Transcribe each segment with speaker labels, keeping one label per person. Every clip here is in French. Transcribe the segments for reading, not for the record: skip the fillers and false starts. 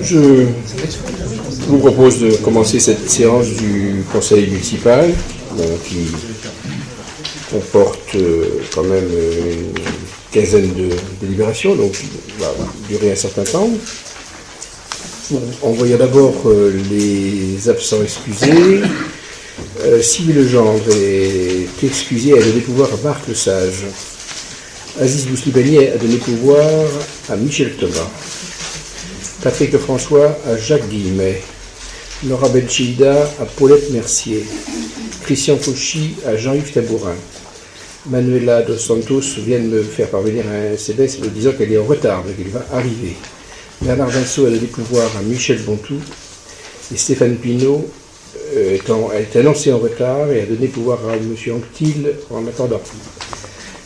Speaker 1: Je vous propose de commencer cette séance du conseil municipal qui comporte quand même une quinzaine de délibérations, donc qui va durer un certain temps. On voit d'abord les absents excusés. Sylvie Legendre est excusée, elle a donné pouvoir à Marc Lesage. Aziz Bouslibani a donné pouvoir à Michel Thomas. Patrick Lefrançois à Jacques Guillemet. Laura Benchida à Paulette Mercier. Christian Fauchy à Jean-Yves Tabourin. Manuela Dos Santos vient de me faire parvenir un SMS me disant qu'elle est en retard, mais qu'elle va arriver. Bernard Vincent a donné pouvoir à Michel Bontou. Et Stéphane Pinault a été annoncé en retard et a donné pouvoir à M. Anctil en attendant.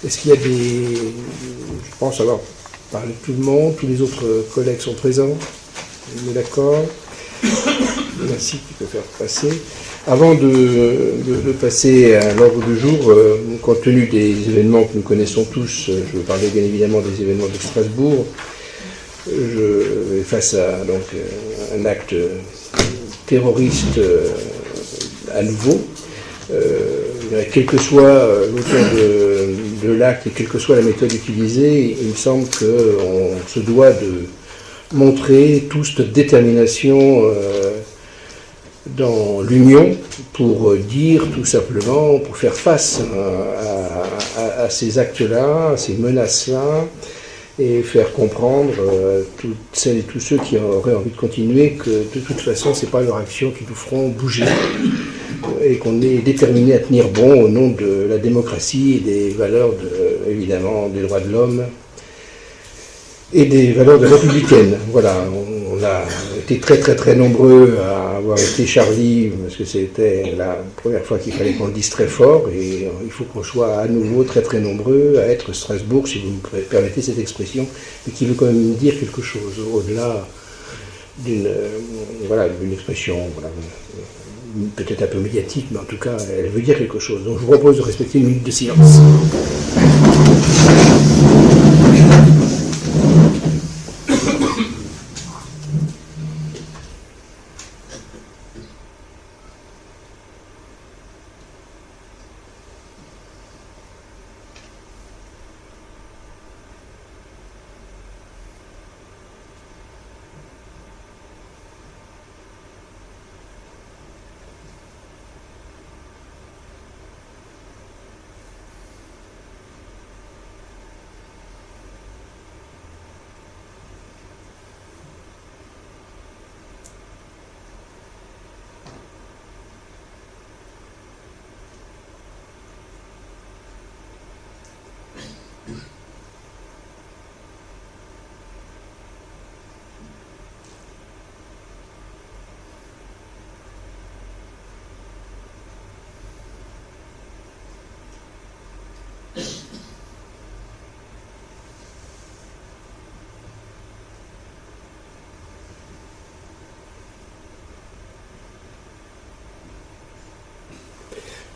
Speaker 1: Est-ce qu'il y a des... Je pense avoir parlé de tout le monde, tous les autres collègues sont présents. On est d'accord. Merci, tu peux faire passer. Avant de passer à l'ordre du jour, compte tenu des événements que nous connaissons tous, je veux parler bien évidemment des événements de Strasbourg, je vais face à donc, un acte terroriste à nouveau. Quel que soit l'auteur de l'acte et quelle que soit la méthode utilisée, il me semble qu'on se doit de montrer tous notre détermination dans l'union pour dire tout simplement, pour faire face à ces actes-là, à ces menaces-là, et faire comprendre toutes celles et tous ceux qui auraient envie de continuer que de toute façon, ce n'est pas leur action qui nous feront bouger et qu'on est déterminé à tenir bon au nom de la démocratie et des valeurs, évidemment, des droits de l'homme et des valeurs républicaines. Voilà, on a été très très très nombreux à avoir été Charlie, parce que c'était la première fois qu'il fallait qu'on le dise très fort, et il faut qu'on soit à nouveau très très nombreux à être Strasbourg, si vous me permettez cette expression, mais qui veut quand même dire quelque chose, au-delà d'une expression, voilà, peut-être un peu médiatique, mais en tout cas, elle veut dire quelque chose. Donc je vous propose de respecter une minute de silence.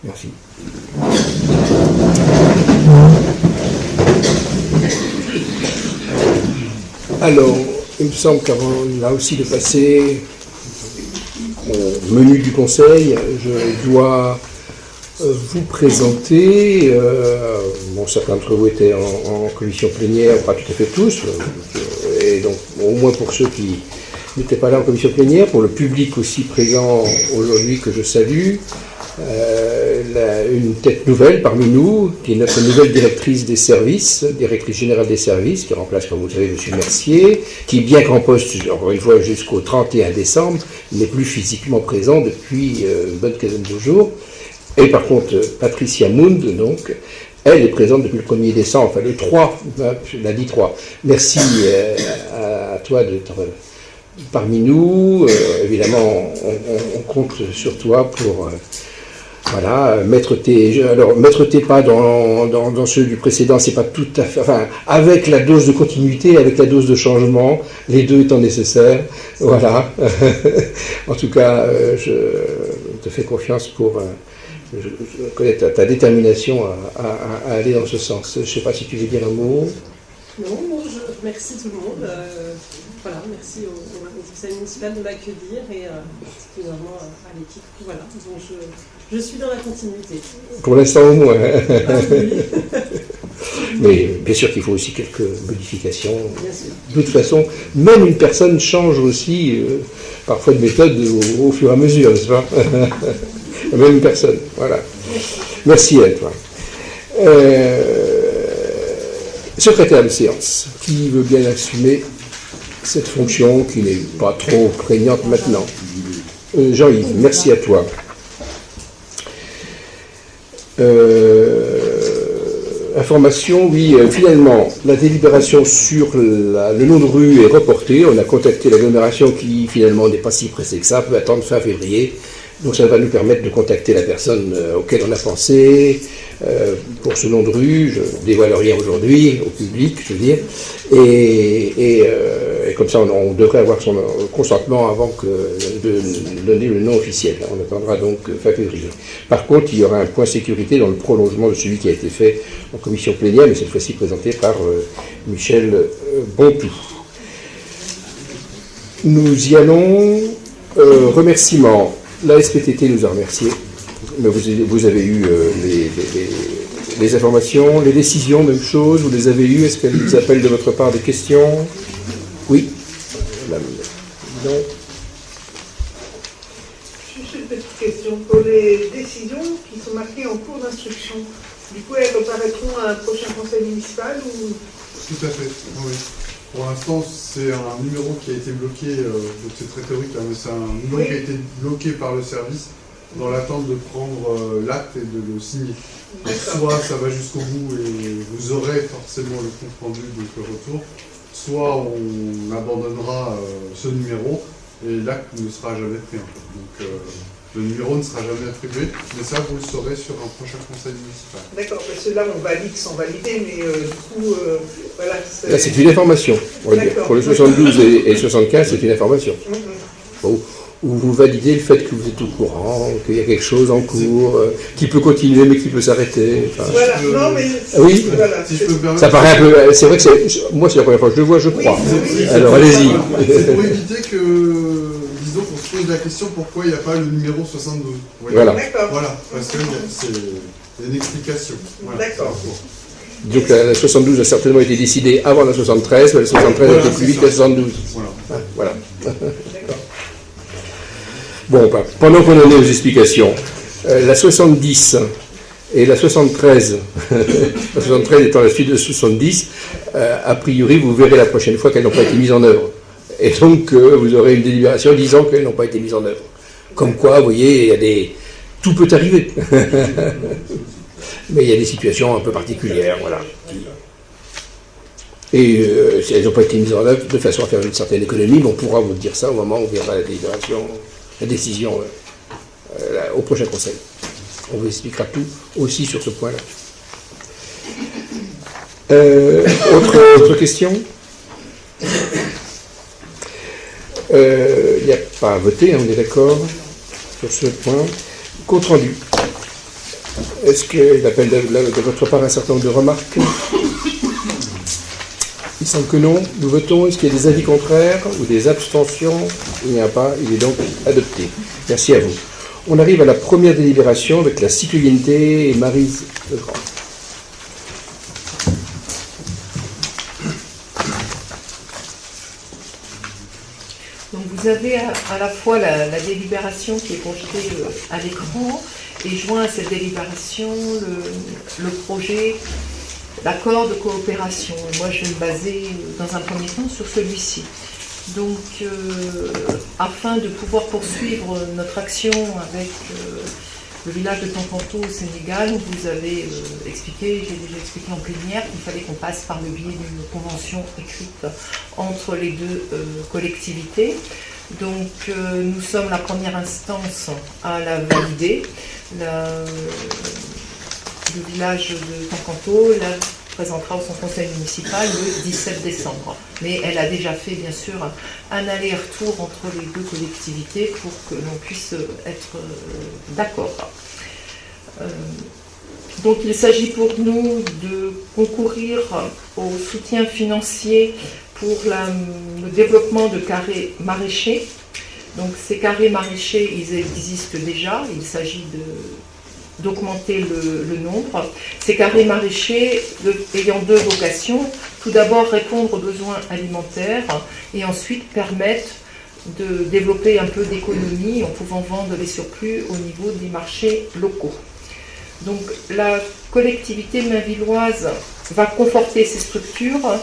Speaker 1: Merci. Alors, il me semble qu'avant là aussi de passer au menu du conseil, je dois vous présenter, certains d'entre vous étaient en commission plénière, pas tout à fait tous, et donc au moins pour ceux qui n'étaient pas là en commission plénière, pour le public aussi présent aujourd'hui que je salue, une tête nouvelle parmi nous, qui est notre nouvelle directrice des services, directrice générale des services, qui remplace, comme vous le savez, M. Mercier, qui, bien qu'en poste, encore une fois, jusqu'au 31 décembre, n'est plus physiquement présent depuis une bonne quinzaine de jours. Et par contre, Patricia Mund, donc, elle est présente depuis le 1er décembre, enfin le 3, lundi 3. Merci à toi d'être parmi nous. Évidemment, on compte sur toi pour... mettre tes pas dans ceux du précédent, c'est pas tout à fait, avec la dose de continuité, avec la dose de changement, les deux étant nécessaires, voilà. En tout cas, je te fais confiance pour, je connais ta détermination à aller dans ce sens. Je sais pas si tu veux dire un mot.
Speaker 2: Non, je remercie tout le monde. Voilà, merci au conseil municipal de m'accueillir et particulièrement à l'équipe. Voilà, donc je suis dans la continuité.
Speaker 1: Pour l'instant au moins.
Speaker 2: Ah, oui.
Speaker 1: Mais bien sûr qu'il faut aussi quelques modifications.
Speaker 2: Bien sûr.
Speaker 1: De toute façon, même une personne change aussi parfois de méthode au fur et à mesure, n'est-ce pas? Même une personne, voilà. Merci à toi. Secrétaire de séance, qui veut bien assumer cette fonction qui n'est pas trop prégnante maintenant? Jean-Yves, merci à toi. Information, oui, finalement, la délibération sur le nom de rue est reportée. On a contacté l'agglomération qui, finalement, n'est pas si pressée que ça, peut attendre fin février. Donc ça va nous permettre de contacter la personne auquel on a pensé pour ce nom de rue. Je ne dévoile rien aujourd'hui au public, je veux dire. Et comme ça, on devrait avoir son consentement avant de donner le nom officiel. On attendra donc fin février. Par contre, il y aura un point sécurité dans le prolongement de celui qui a été fait en commission plénière, mais cette fois-ci présenté par Michel Bontou. Nous y allons. Remerciements. La SPTT nous a remerciés. Mais vous avez eu les informations, les décisions, même chose, vous les avez eues. Est-ce qu'elles vous appellent de votre part des questions? Oui. Non.
Speaker 3: Juste une petite question. Pour les décisions qui sont marquées en cours d'instruction, du coup, elles reparaîtront à un prochain conseil municipal ou...
Speaker 4: Tout à fait, oui. Pour l'instant, c'est un numéro qui a été bloqué, donc c'est très théorique, hein, mais c'est un numéro qui a été bloqué par le service dans l'attente de prendre l'acte et de le signer. Donc, soit ça va jusqu'au bout et vous aurez forcément le compte rendu, donc le retour, soit on abandonnera ce numéro et l'acte ne sera jamais pris. En fait. Donc le numéro ne sera jamais attribué, mais ça vous le saurez sur un prochain conseil municipal.
Speaker 3: D'accord, parce que là on valide sans valider, mais du coup, voilà.
Speaker 1: Là, c'est une information. Pour le 72 et le 75, c'est une information. Bon, où vous validez le fait que vous êtes au courant, qu'il y a quelque chose en cours, qui peut continuer mais qui peut s'arrêter. Enfin,
Speaker 3: voilà, non mais...
Speaker 1: Oui,
Speaker 3: voilà,
Speaker 4: si je peux me permettre,
Speaker 1: ça paraît un peu... C'est vrai que moi, c'est la première fois que je le vois, je crois.
Speaker 3: Oui,
Speaker 1: alors, allez-y.
Speaker 4: C'est pour éviter que, disons, qu'on se pose la question pourquoi il n'y a pas le numéro 72.
Speaker 1: Voilà.
Speaker 3: D'accord.
Speaker 4: Voilà, parce que c'est une explication. Voilà.
Speaker 3: D'accord.
Speaker 1: Donc la 72 a certainement été décidée avant la 73, mais la 73 a été plus vite que la 72.
Speaker 4: Voilà.
Speaker 1: Ah, voilà. Bon, pendant qu'on en est aux explications, la 70 et la 73, la 73 étant la suite de 70, a priori, vous verrez la prochaine fois qu'elles n'ont pas été mises en œuvre. Et donc, vous aurez une délibération disant qu'elles n'ont pas été mises en œuvre. Comme quoi, vous voyez, il y a des... Tout peut arriver. Mais il y a des situations un peu particulières, voilà. Et elles n'ont pas été mises en œuvre de façon à faire une certaine économie, mais on pourra vous dire ça au moment où on verra la délibération, la décision au prochain conseil. On vous expliquera tout aussi sur ce point-là. Autre question? Il n'y a pas à voter, on est d'accord sur ce point. Compte rendu. Est-ce qu'il appelle de votre part un certain nombre de remarques? Il semble que non. Nous votons. Est-ce qu'il y a des avis contraires ou des abstentions? Il n'y en a pas. Il est donc adopté. Merci à vous. On arrive à la première délibération avec la citoyenneté et Maryse Legrand.
Speaker 5: Donc vous avez à la fois la délibération qui est projetée à l'écran et joint à cette délibération le projet d'accord de coopération. Moi je vais me baser dans un premier temps sur celui-ci. Donc afin de pouvoir poursuivre notre action avec le village de Tancanto au Sénégal, vous avez expliqué, j'ai déjà expliqué en plénière qu'il fallait qu'on passe par le biais d'une convention écrite entre les deux collectivités. Donc nous sommes la première instance à la valider. Le village de Tancanto la présentera au son conseil municipal le 17 décembre. Mais elle a déjà fait bien sûr un aller-retour entre les deux collectivités pour que l'on puisse être d'accord. Donc il s'agit pour nous de concourir au soutien financier pour le développement de carrés maraîchers. Donc ces carrés maraîchers, ils existent déjà, il s'agit d'augmenter le nombre. Ces carrés maraîchers ayant deux vocations, tout d'abord répondre aux besoins alimentaires et ensuite permettre de développer un peu d'économie en pouvant vendre les surplus au niveau des marchés locaux. Donc la collectivité mainvilloise va conforter ces structures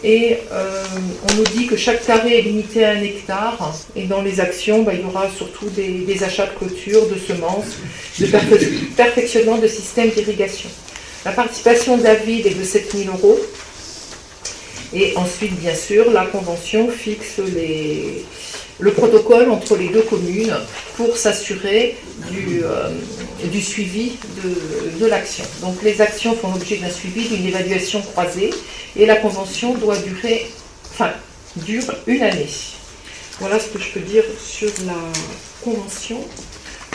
Speaker 5: et on nous dit que chaque carré est limité à 1 hectare et dans les actions, il y aura surtout des achats de clôture, de semences, de perfectionnement de systèmes d'irrigation. La participation de la ville est de 7 000 € et ensuite bien sûr la convention fixe le protocole entre les deux communes pour s'assurer du suivi de l'action. Donc les actions font l'objet d'un suivi, d'une évaluation croisée et la convention dure 1 année. Voilà ce que je peux dire sur la convention.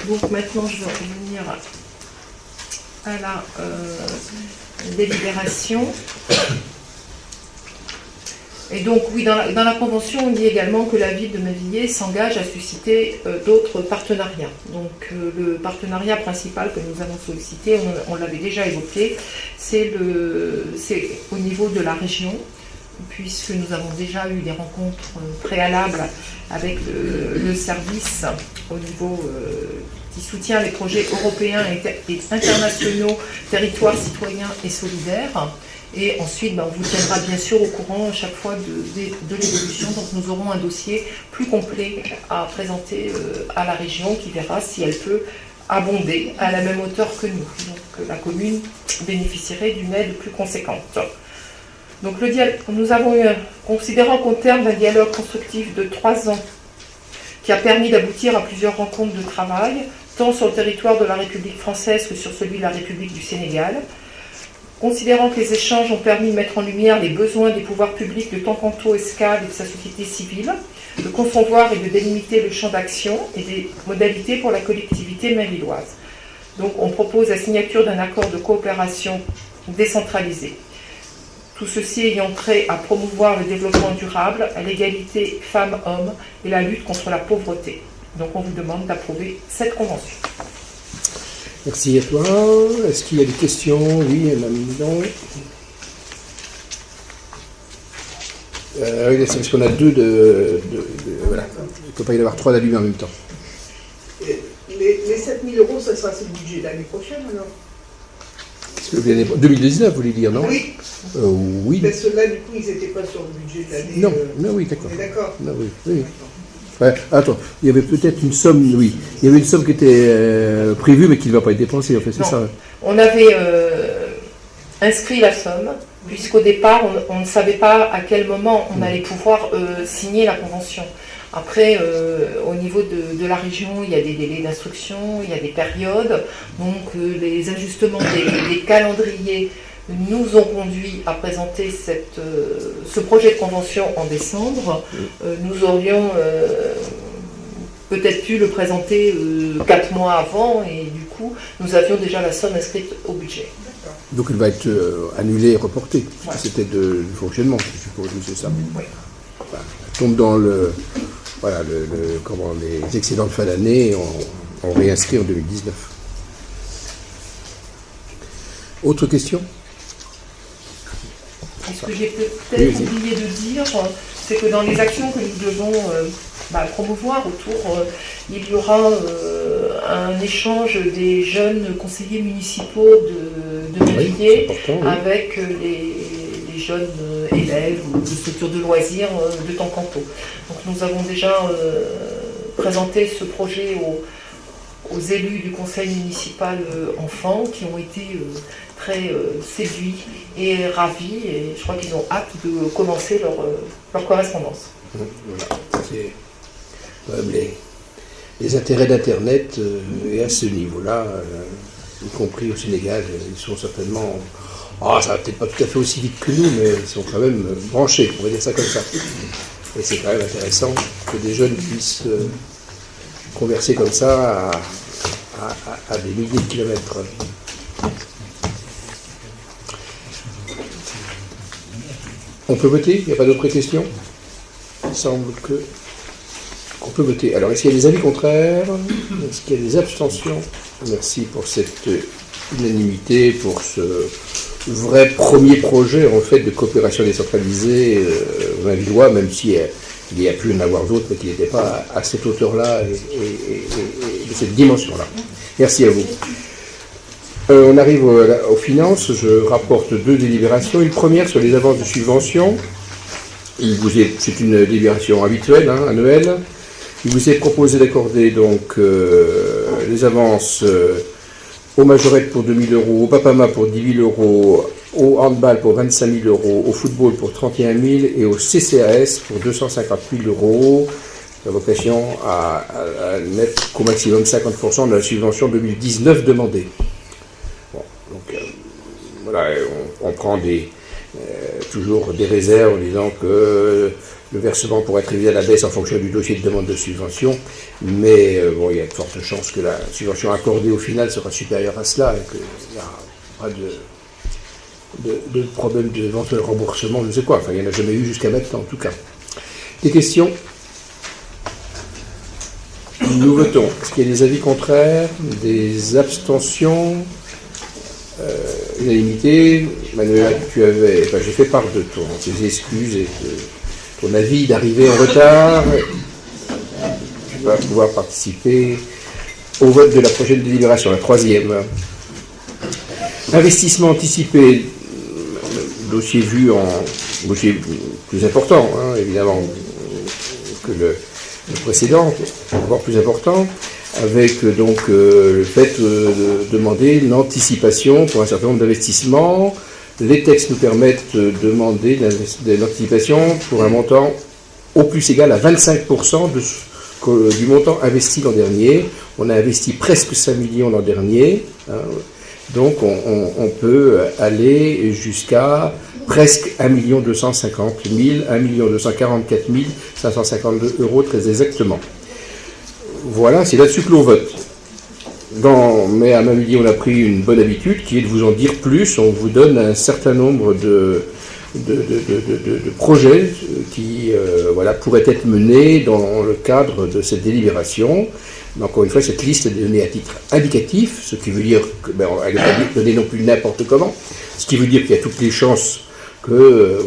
Speaker 5: Donc maintenant je vais revenir à la délibération. Et donc, oui, dans la convention, on dit également que la ville de Mainvilliers s'engage à susciter d'autres partenariats. Donc, le partenariat principal que nous avons sollicité, on l'avait déjà évoqué, c'est au niveau de la région, puisque nous avons déjà eu des rencontres préalables avec le service au niveau qui soutient les projets européens et internationaux, territoires citoyens et solidaires. Et ensuite, on vous tiendra bien sûr au courant à chaque fois de l'évolution. Donc nous aurons un dossier plus complet à présenter à la région qui verra si elle peut abonder à la même hauteur que nous. Donc la commune bénéficierait d'une aide plus conséquente. Donc nous avons eu, considérant qu'au terme d'un dialogue constructif de 3 ans qui a permis d'aboutir à plusieurs rencontres de travail, tant sur le territoire de la République française que sur celui de la République du Sénégal, considérant que les échanges ont permis de mettre en lumière les besoins des pouvoirs publics de Tonkanto Escale et de sa société civile, de concevoir et de délimiter le champ d'action et des modalités pour la collectivité mainvilloise. Donc on propose la signature d'un accord de coopération décentralisé. Tout ceci ayant trait à promouvoir le développement durable, l'égalité femmes-hommes et la lutte contre la pauvreté. Donc on vous demande d'approuver cette convention.
Speaker 1: Merci à toi. Est-ce qu'il y a des questions? Oui, madame. Oui, c'est parce qu'on a deux voilà. Il ne peut pas y en avoir 3 d'allumés en même temps.
Speaker 3: Les 7 000 €, ça sera le budget l'année prochaine alors?
Speaker 1: 2019, vous voulez dire, non?
Speaker 3: Oui.
Speaker 1: Oui.
Speaker 3: Parce que là, du coup, ils n'étaient pas sur le budget de l'année.
Speaker 1: Non, non, oui, d'accord.
Speaker 3: On est d'accord?
Speaker 1: Non, oui, oui. Ouais, attends, il y avait peut-être une somme, oui. Il y avait une somme qui était prévue, mais qui ne va pas être dépensée, en fait, c'est ça.
Speaker 5: On avait inscrit la somme, puisqu'au départ, on ne savait pas à quel moment on allait pouvoir signer la convention. Après, au niveau de la région, il y a des délais d'instruction, il y a des périodes, donc les ajustements des calendriers nous ont conduit à présenter ce projet de convention en décembre. Nous aurions peut-être pu le présenter 4 mois avant et du coup, nous avions déjà la somme inscrite au budget.
Speaker 1: Donc il va être annulé et reporté, parce
Speaker 5: Ouais.
Speaker 1: que c'était de fonctionnement, je suppose, c'est ça.
Speaker 5: Oui.
Speaker 1: Voilà. Ça tombe dans les excédents de fin d'année, on réinscrit en 2019. Autre question?
Speaker 5: Et ce que j'ai peut-être oublié de dire, c'est que dans les actions que nous devons promouvoir autour, il y aura un échange des jeunes conseillers municipaux de Mainvilliers avec les jeunes élèves ou de structures de loisirs de Tonkanto. Donc nous avons déjà présenté ce projet aux élus du conseil municipal enfants qui ont été très séduits et ravis et je crois qu'ils ont hâte de commencer leur correspondance.
Speaker 1: Voilà. C'est quand même les intérêts d'Internet et à ce niveau-là, y compris au Sénégal, ils sont certainement... ça va peut-être pas tout à fait aussi vite que nous, mais ils sont quand même branchés, on va dire ça comme ça. Et c'est quand même intéressant que des jeunes puissent converser comme ça à des milliers de kilomètres. On peut voter? Il n'y a pas d'autres questions? Il semble qu'on peut voter. Alors, est-ce qu'il y a des avis contraires? Est-ce qu'il y a des abstentions? Merci pour cette unanimité, pour ce vrai premier projet, en fait, de coopération décentralisée vinvillois, même si il y a pu en avoir d'autres, mais qui n'étaient pas à cette hauteur-là et de cette dimension-là. Merci à vous. On arrive aux finances. Je rapporte 2 délibérations. Une première sur les avances de subvention. C'est une délibération habituelle, annuelle. Il vous est proposé d'accorder donc les avances aux majorettes pour 2 000 €, au Papama pour 10 000 €, au handball pour 25 000 €, au football pour 31 000 et au CCAS pour 250 000 €. La vocation à mettre qu'au maximum 50% de la subvention 2019 demandée. Bon, donc voilà, on prend toujours des réserves en disant que le versement pourrait être révisé à la baisse en fonction du dossier de demande de subvention, mais bon, il y a de fortes chances que la subvention accordée au final sera supérieure à cela et qu'il n'y aura pas de problème d'éventuel remboursement, je ne sais quoi. Enfin, il n'y en a jamais eu jusqu'à maintenant, en tout cas. Des questions? Nous votons. Est-ce qu'il y a des avis contraires? Des abstentions? Unanimité. Manuel, j'ai fait part de tes excuses et de ton avis d'arriver en retard. Tu vas pouvoir participer au vote de la prochaine délibération, la 3e. Investissement anticipé, dossier vu dossier plus important, évidemment, que le précédent, encore plus important, avec donc le fait de demander une anticipation pour un certain nombre d'investissements. Les textes nous permettent de demander de l'anticipation pour un montant au plus égal à 25% du montant investi l'an dernier. On a investi presque 5 millions l'an dernier, donc on peut aller jusqu'à presque 1 250 000, 1 244 552 € très exactement. Voilà, c'est là-dessus que l'on vote. Mais à Mamilly, on a pris une bonne habitude qui est de vous en dire plus. On vous donne un certain nombre de projets qui pourraient être menés dans le cadre de cette délibération. Mais encore une fois, cette liste est donnée à titre indicatif, ce qui veut dire qu'elle n'est pas donnée non plus n'importe comment, ce qui veut dire qu'il y a toutes les chances que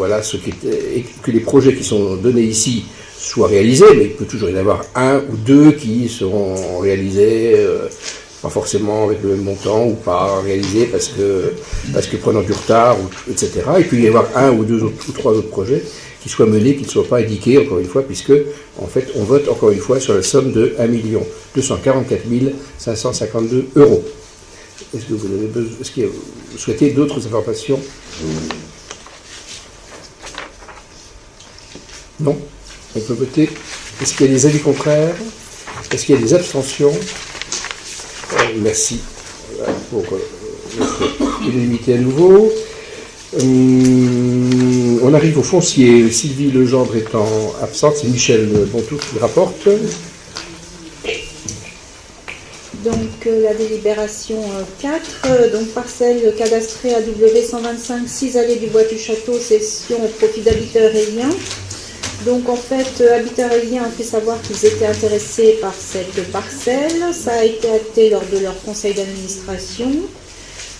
Speaker 1: les projets qui sont donnés ici soient réalisés, mais il peut toujours y en avoir un ou deux qui seront réalisés, pas forcément avec le même montant, ou pas réalisés parce que prenant du retard, etc. Et puis il y avoir un ou deux ou trois autres projets qui soient menés, qui ne soient pas indiqués, encore une fois, puisque en fait on vote encore une fois sur la somme de 1 244 552 €. Est-ce que vous souhaitez d'autres informations? Non? On peut voter. Est-ce qu'il y a des avis contraires? Est-ce qu'il y a des abstentions? Merci pour notre unanimité à nouveau. On arrive au foncier. Sylvie Legendre étant absente, c'est Michel Bontoux qui rapporte.
Speaker 6: Donc la délibération 4, donc parcelle cadastrée AW 125, 6 allées du Bois du Château, cession au profit d'Habitat Aurélien. Donc en fait, Habitat Aurélien a fait savoir qu'ils étaient intéressés par cette parcelle. Ça a été acté lors de leur conseil d'administration.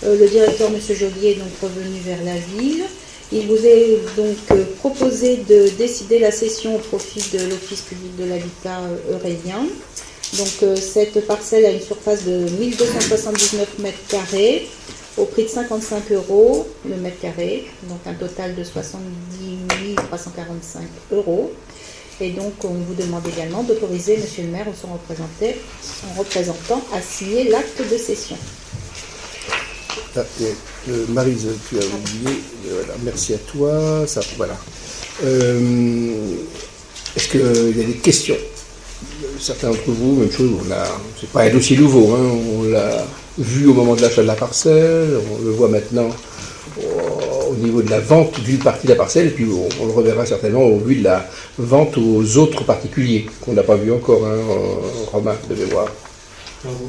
Speaker 6: Le directeur, M. Joliet, est donc revenu vers la ville. Il vous est donc proposé de décider la cession au profit de l'Office public de l'habitat Aurélien. Donc cette parcelle a une surface de 1279 m² au prix de 55 € le mètre carré, donc un total de 70 345 €. Et donc on vous demande également d'autoriser M. le maire ou son représentant à signer l'acte de cession.
Speaker 1: Maryse, tu as oublié, voilà, merci à toi. Ça, voilà. Est-ce qu'il y a des questions? Certains d'entre vous, même chose, c'est pas un dossier nouveau, on l'a vu au moment de l'achat de la parcelle, on le voit maintenant au niveau de la vente d'une partie de la parcelle, et puis on le reverra certainement au vu de la vente aux autres particuliers, qu'on n'a pas vu encore, Romain, de mémoire.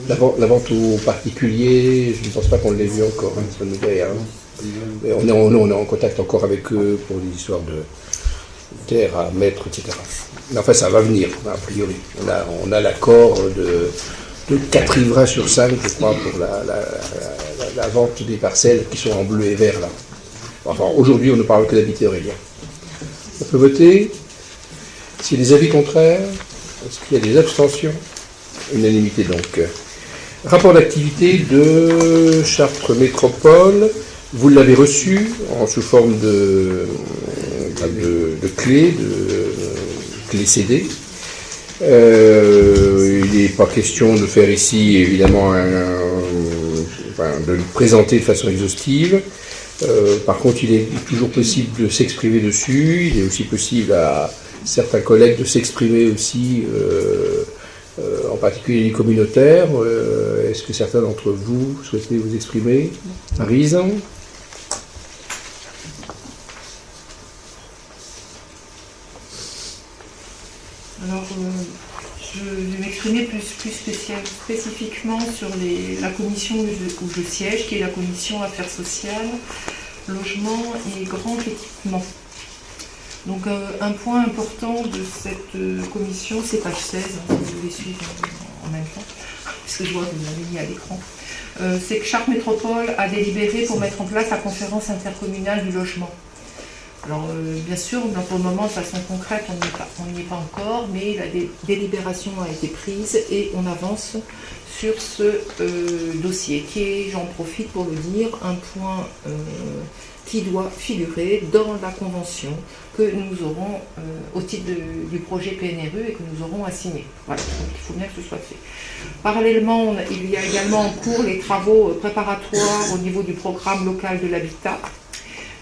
Speaker 1: La vente aux particuliers, je ne pense pas qu'on l'ait vu encore, ça nous dit rien. Et on est en contact encore avec eux pour des histoires de terre à mettre, etc. Mais enfin, ça va venir, a priori. On a l'accord de 4 riverains sur 5, je crois, pour la vente des parcelles qui sont en bleu et vert, là. Enfin, aujourd'hui, on ne parle que d'habiter Aurélien. On peut voter. S'il y a des avis contraires, est-ce qu'il y a des abstentions? Unanimité, donc. Rapport d'activité de Chartres Métropole. Vous l'avez reçu sous forme de clé CD. Il n'est pas question de faire ici, évidemment, de le présenter de façon exhaustive. Par contre, il est toujours possible de s'exprimer dessus. Il est aussi possible à certains collègues de s'exprimer aussi, en particulier les communautaires. Est-ce que certains d'entre vous souhaitez vous exprimer? Maryse?
Speaker 5: Alors, je vais m'exprimer plus spécifiquement sur la commission où je siège, qui est la commission Affaires sociales, logement et grand équipement. Donc, un point important de cette commission, c'est page 16, vous devez suivre en même temps, puisque je vois que vous l'avez mis à l'écran. C'est que Chartres Métropole a délibéré pour mettre en place la conférence intercommunale du logement. Alors, bien sûr, pour le moment, de façon concrète, on n'y est pas encore, mais la délibération a été prise et on avance sur ce dossier, qui est, j'en profite pour le dire, un point qui doit figurer dans la convention que nous aurons au titre du projet PNRU et que nous aurons à signer. Voilà, donc il faut bien que ce soit fait. Parallèlement, il y a également en cours les travaux préparatoires au niveau du programme local de l'habitat,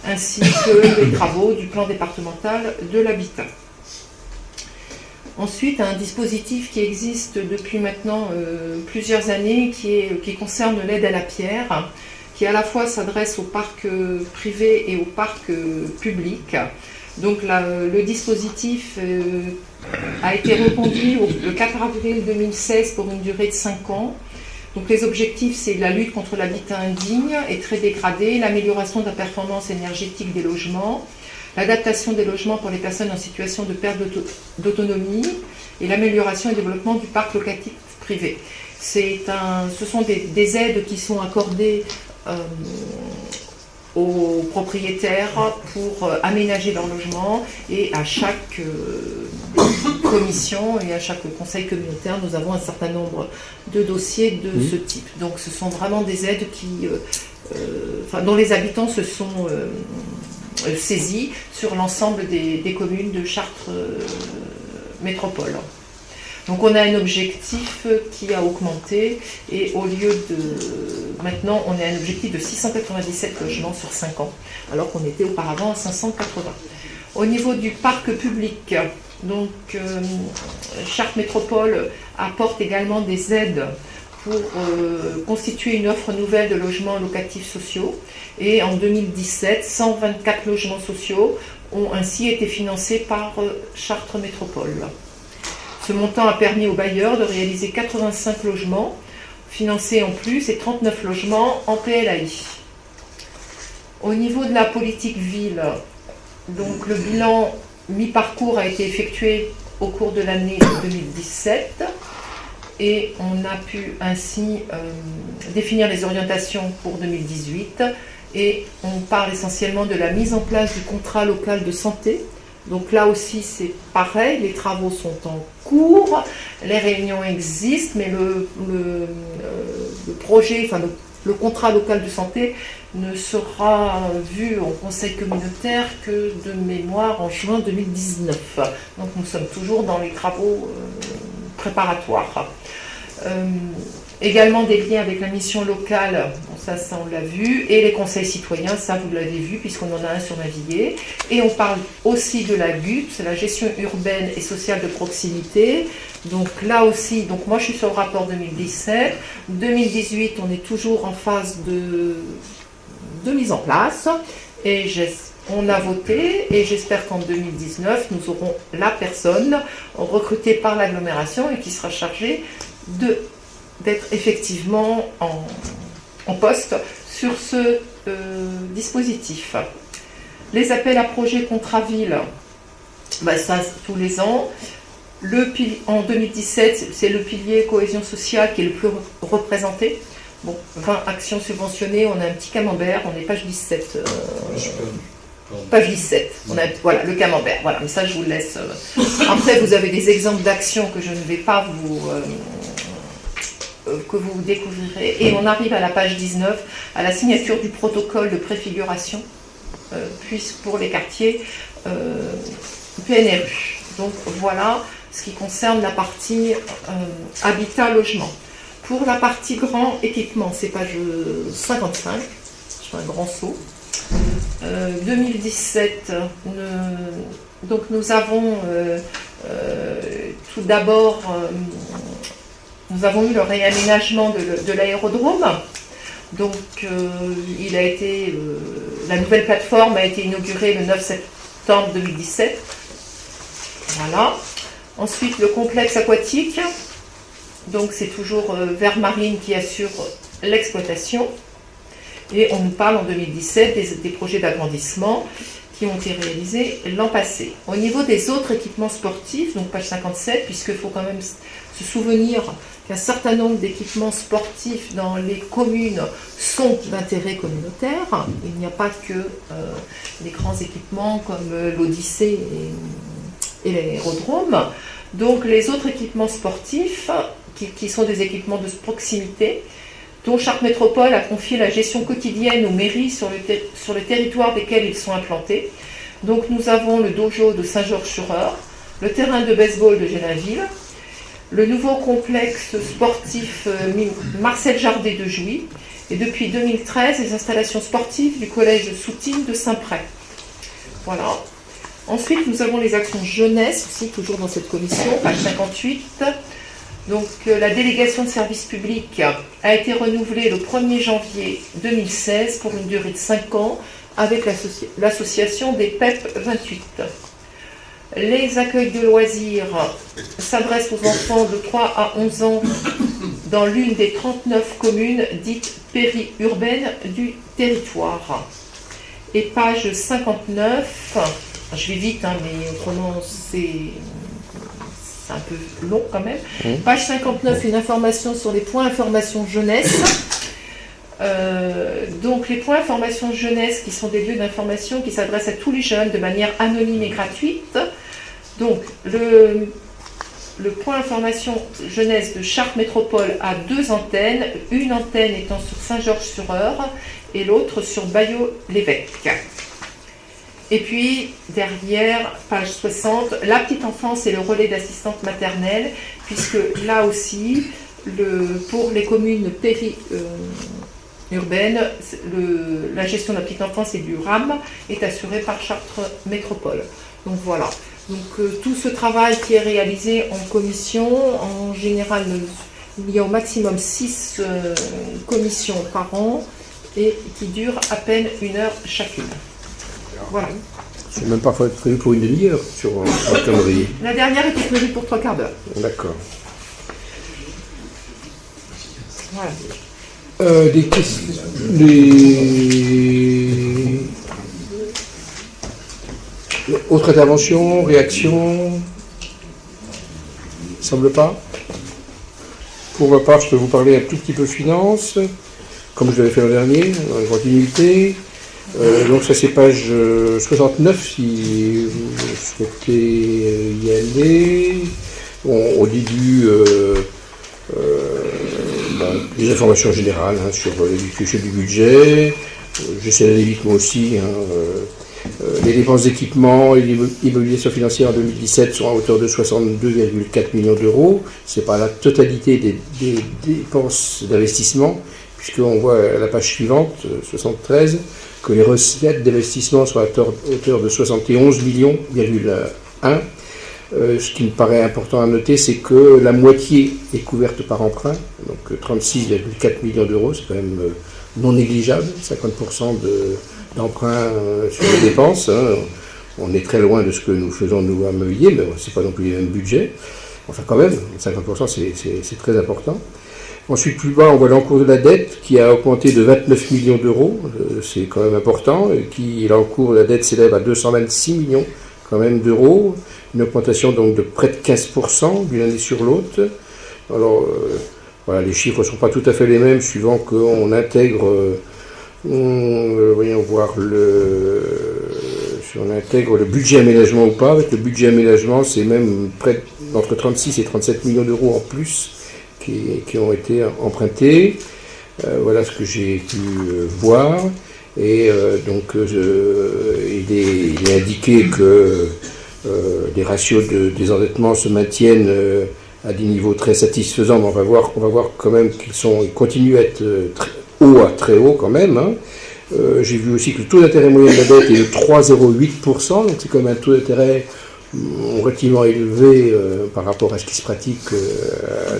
Speaker 5: ainsi que les travaux du plan départemental de l'habitat. Ensuite, un dispositif qui existe depuis maintenant plusieurs années, qui concerne l'aide à la pierre, qui à la fois s'adresse au parc privé et au parc public. Donc le dispositif a été reconduit le 4 avril 2016 pour une durée de 5 ans. Donc les objectifs, c'est la lutte contre l'habitat indigne et très dégradé, l'amélioration de la performance énergétique des logements, l'adaptation des logements pour les personnes en situation de perte d'autonomie et l'amélioration et développement du parc locatif privé. Ce sont des aides qui sont accordées aux propriétaires pour aménager leur logement, et à chaque commission et à chaque conseil communautaire, nous avons un certain nombre de dossiers de ce type. Donc ce sont vraiment des aides dont les habitants se sont saisis sur l'ensemble des communes de Chartres Métropole. Donc on a un objectif qui a augmenté, et au lieu de... Maintenant, on a un objectif de 697 logements sur 5 ans, alors qu'on était auparavant à 580. Au niveau du parc public, donc Chartres Métropole apporte également des aides pour constituer une offre nouvelle de logements locatifs sociaux. Et en 2017, 124 logements sociaux ont ainsi été financés par Chartres Métropole. Ce montant a permis aux bailleurs de réaliser 85 logements financés en plus et 39 logements en PLAI. Au niveau de la politique ville, donc le bilan mi-parcours a été effectué au cours de l'année 2017 et on a pu ainsi définir les orientations pour 2018, et on parle essentiellement de la mise en place du contrat local de santé. Donc là aussi c'est pareil, les travaux sont en cours, les réunions existent, mais le projet, le contrat local de santé ne sera vu au conseil communautaire que de mémoire en juin 2019. Donc nous sommes toujours dans les travaux préparatoires. Également des liens avec la mission locale, bon, ça on l'a vu, et les conseils citoyens, ça vous l'avez vu puisqu'on en a un sur Naviguer. Et on parle aussi de la GUP, c'est la gestion urbaine et sociale de proximité. Donc là aussi, donc moi je suis sur le rapport 2017. 2018, on est toujours en phase de mise en place, et on a voté, et j'espère qu'en 2019, nous aurons la personne recrutée par l'agglomération et qui sera chargée d'être effectivement en poste sur ce dispositifs. Les appels à projets contrat-ville, ça tous les ans. En 2017, c'est le pilier cohésion sociale qui est le plus représenté. Bon, 20 actions subventionnées, on a un petit camembert, on est page 17. Page 17, voilà, le camembert, voilà, mais ça je vous le laisse. Après, vous avez des exemples d'actions que je ne vais pas que vous découvrirez. Et on arrive à la page 19, à la signature du protocole de préfiguration, pour les quartiers PNRU. Donc voilà ce qui concerne la partie habitat-logement. Pour la partie grand équipement, c'est page 55, je fais un grand saut. 2017, donc nous avons tout d'abord nous avons eu le réaménagement de l'aérodrome. Donc il a été la nouvelle plateforme a été inaugurée le 9 septembre 2017. Voilà. Ensuite le complexe aquatique. Donc c'est toujours Vermarine qui assure l'exploitation. Et on nous parle en 2017 des projets d'agrandissement qui ont été réalisés l'an passé. Au niveau des autres équipements sportifs, donc page 57, puisqu'il faut quand même se souvenir qu'un certain nombre d'équipements sportifs dans les communes sont d'intérêt communautaire. Il n'y a pas que les grands équipements comme l'Odyssée et l'aérodrome. Donc les autres équipements sportifs, qui sont des équipements de proximité, dont Chartres Métropole a confié la gestion quotidienne aux mairies sur le territoire desquels ils sont implantés. Donc nous avons le dojo de Saint-Georges-sur-Eure, le terrain de baseball de Géninville, le nouveau complexe sportif Marcel Jardet de Jouy, et depuis 2013, les installations sportives du collège de Soutine de Saint-Pré. Voilà. Ensuite, nous avons les actions jeunesse, aussi toujours dans cette commission, page 58. Donc la délégation de service public a été renouvelée le 1er janvier 2016 pour une durée de 5 ans avec l'association des PEP 28. Les accueils de loisirs s'adressent aux enfants de 3 à 11 ans dans l'une des 39 communes dites périurbaines du territoire. Et page 59, je vais vite, mais autrement c'est un peu long quand même. Page 59, une information sur les points information jeunesse. Donc les points information jeunesse qui sont des lieux d'information qui s'adressent à tous les jeunes de manière anonyme et gratuite. Donc le point information jeunesse de Chartres Métropole a 2 antennes, une antenne étant sur Saint-Georges-sur-Eure et l'autre sur Baillot-l'Évêque. Et puis, derrière, page 60, la petite enfance et le relais d'assistante maternelle, puisque là aussi, pour les communes périurbaines, la gestion de la petite enfance et du RAM est assurée par Chartres Métropole. Donc voilà. Donc tout ce travail qui est réalisé en commission, en général, il y a au maximum 6 commissions par an et qui durent à peine 1 heure chacune. Voilà.
Speaker 1: C'est même parfois prévu pour une demi-heure sur un calendrier.
Speaker 5: La dernière était prévue pour 3 quarts d'heure.
Speaker 1: D'accord.
Speaker 5: Voilà.
Speaker 1: Autre intervention, réaction? Semble pas. Pour ma part, je peux vous parler un tout petit peu finance, comme je l'avais fait l'an dernier, dans la continuité. Donc ça c'est page 69 si vous souhaitez y aller. Bon, au début, des informations générales sur l'exécution du budget. J'essaie d'aller vite moi aussi. Les dépenses d'équipement et l'immobilisation financière en 2017 sont à hauteur de 62,4 millions d'euros. Ce n'est pas la totalité des dépenses d'investissement, puisqu'on voit à la page suivante, 73, que les recettes d'investissement sont à hauteur de 71,1 millions. Ce qui me paraît important à noter, c'est que la moitié est couverte par emprunt, donc 36,4 millions d'euros, c'est quand même non négligeable, 50% d'emprunt sur les dépenses. On est très loin de ce que nous faisons nous à Meuillier, mais ce n'est pas non plus le même budget. Enfin quand même, 50% c'est très important. Ensuite, plus bas, on voit l'encours de la dette qui a augmenté de 29 millions d'euros, c'est quand même important, et l'encours de la dette s'élève à 226 millions quand même d'euros, une augmentation donc de près de 15% d'une année sur l'autre. Alors, voilà, les chiffres ne sont pas tout à fait les mêmes suivant qu'on intègre, voyons voir si on intègre le budget aménagement ou pas. Avec le budget aménagement, c'est même près entre 36 et 37 millions d'euros en plus qui ont été empruntés. Voilà ce que j'ai pu voir. Et donc, il est indiqué que les ratios de désendettement se maintiennent à des niveaux très satisfaisants. Mais on va voir quand même ils continuent à être très haut quand même. Hein. J'ai vu aussi que le taux d'intérêt moyen de la dette est de 3,08%, donc c'est quand même un taux d'intérêt relativement élevé par rapport à ce qui se pratique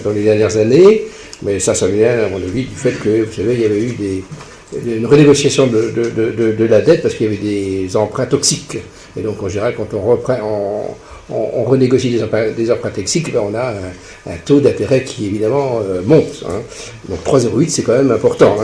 Speaker 1: dans les dernières années, mais ça vient à mon avis du fait que, vous savez, il y avait eu une renégociation de la dette parce qu'il y avait des emprunts toxiques, et donc en général quand on renégocie des emprunts toxiques, ben on a un taux d'intérêt qui évidemment monte. Hein. Donc 3,08 c'est quand même important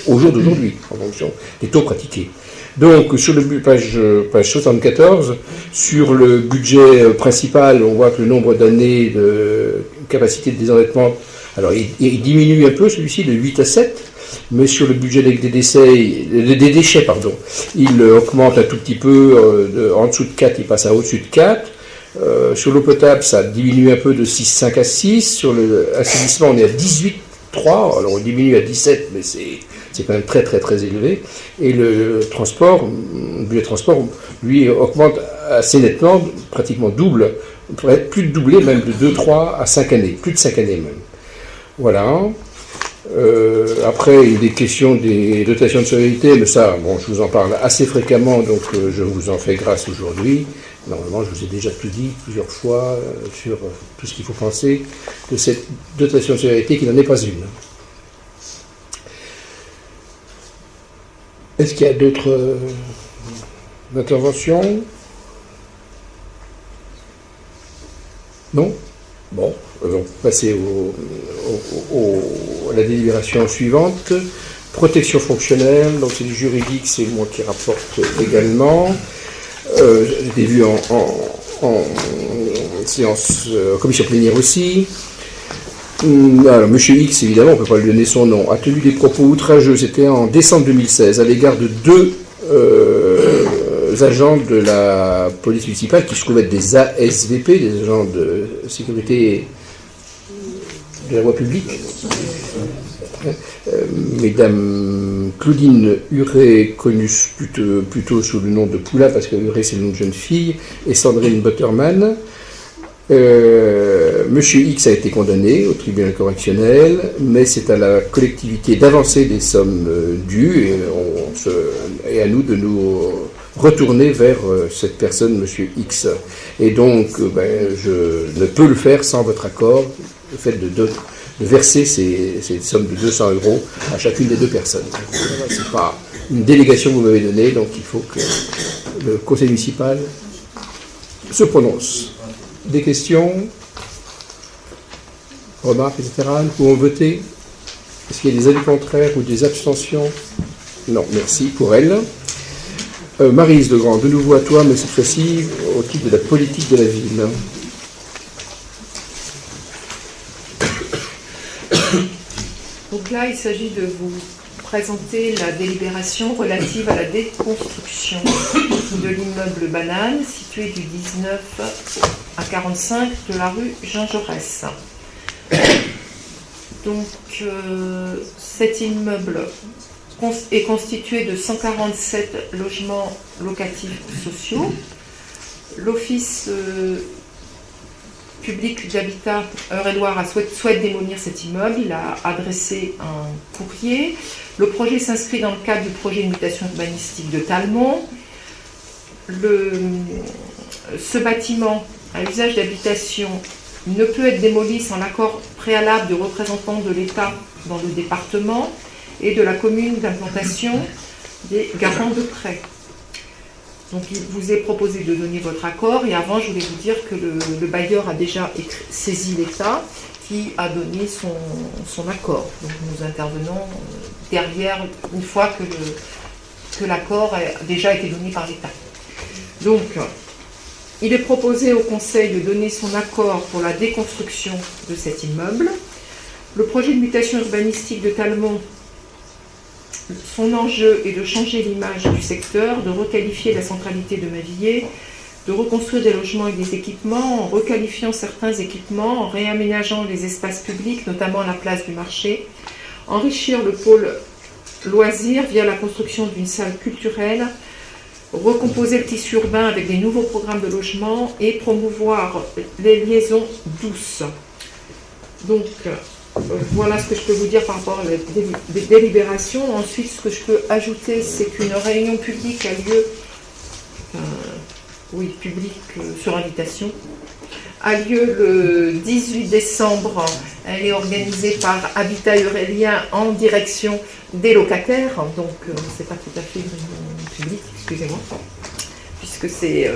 Speaker 1: au jour d'aujourd'hui en fonction des taux pratiqués. Donc, sur le page 74, sur le budget principal, on voit que le nombre d'années de capacité de désendettement, alors il diminue un peu celui-ci de 8 à 7, mais sur le budget des déchets, il augmente un tout petit peu, en dessous de 4, il passe à au-dessus de 4. Sur l'eau potable, ça diminue un peu de 5 à 6. Sur l'assainissement, on est à 18,3, alors on diminue à 17, mais c'est quand même très très très élevé. Et le budget transport, lui, augmente assez nettement, pratiquement double, plus de doubler, même de 2, 3 à 5 années, plus de 5 années même. Voilà. Après, il y a des questions des dotations de solidarité, mais ça, bon, je vous en parle assez fréquemment, donc je vous en fais grâce aujourd'hui. Normalement, je vous ai déjà tout dit plusieurs fois sur tout ce qu'il faut penser de cette dotation de solidarité qui n'en est pas une. Est-ce qu'il y a d'autres interventions? Non? Bon, on va passer à la délibération suivante. Protection fonctionnelle, donc c'est du juridique, c'est moi qui rapporte également. J'ai vu en séance, commission plénière aussi. Alors, Monsieur X, évidemment, on ne peut pas lui donner son nom, a tenu des propos outrageux, c'était en décembre 2016, à l'égard de 2 agents de la police municipale qui se trouvaient être des ASVP, des agents de sécurité de la voie publique. Mesdames Claudine Huré, connue plutôt sous le nom de Poula, parce que Huré c'est le nom de jeune fille, et Sandrine Butterman. Monsieur X a été condamné au tribunal correctionnel, mais c'est à la collectivité d'avancer des sommes dues et à nous de nous retourner vers cette personne, Monsieur X. Et donc, je ne peux le faire sans votre accord, le fait de verser ces sommes de 200 € à chacune des 2 personnes. Ce n'est pas une délégation que vous m'avez donnée, donc il faut que le conseil municipal se prononce. Des questions, remarques, etc. Nous pouvons voter. Est-ce qu'il y a des avis contraires ou des abstentions? Non, merci pour elle. Maryse Legrand, de nouveau à toi, mais cette fois-ci au titre de la politique de la ville.
Speaker 5: Donc là, il s'agit de vous présenter la délibération relative à la déconstruction de l'immeuble Banane, situé du 19 à 45 de la rue Jean Jaurès. Donc, cet immeuble est constitué de 147 logements locatifs sociaux. L'Office public d'habitat Eure-et-Loire souhaite démolir cet immeuble. Il a adressé un courrier. Le projet s'inscrit dans le cadre du projet de mutation urbanistique de Talmont. Ce bâtiment à usage d'habitation ne peut être démoli sans l'accord préalable du représentant de l'État dans le département et de la commune d'implantation des garants de prêt. Donc il vous est proposé de donner votre accord, et avant je voulais vous dire que le bailleur a déjà saisi l'État. qui a donné son accord. Donc nous intervenons derrière, une fois que l'accord a déjà été donné par l'État. Donc, il est proposé au Conseil de donner son accord pour la déconstruction de cet immeuble. Le projet de mutation urbanistique de Talmont, son enjeu est de changer l'image du secteur, de requalifier la centralité de Mavillé, de reconstruire des logements et des équipements en requalifiant certains équipements, en réaménageant les espaces publics, notamment la place du marché, enrichir le pôle loisirs via la construction d'une salle culturelle, recomposer le tissu urbain avec des nouveaux programmes de logement et promouvoir les liaisons douces. Donc, voilà ce que je peux vous dire par rapport à la délibération. Ensuite, ce que je peux ajouter, c'est qu'une réunion publique a lieu, sur invitation, a lieu le 18 décembre. Elle est organisée par Habitat Aurélien en direction des locataires. Donc, c'est pas tout à fait une réunion publique, excusez-moi. Puisque c'est...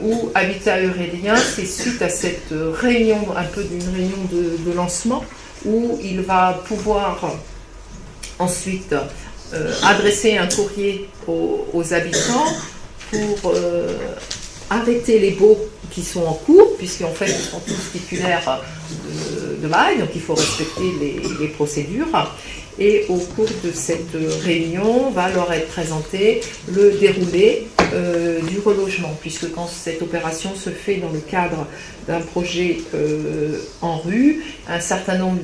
Speaker 5: où Habitat Aurélien, c'est suite à cette réunion, un peu d'une réunion de lancement, où il va pouvoir ensuite adresser un courrier aux habitants pour arrêter les baux qui sont en cours, puisqu'en fait ils sont tous titulaires de bail, donc il faut respecter les procédures. Et au cours de cette réunion, va leur être présenté le déroulé du relogement, puisque quand cette opération se fait dans le cadre d'un projet en rue, un certain nombre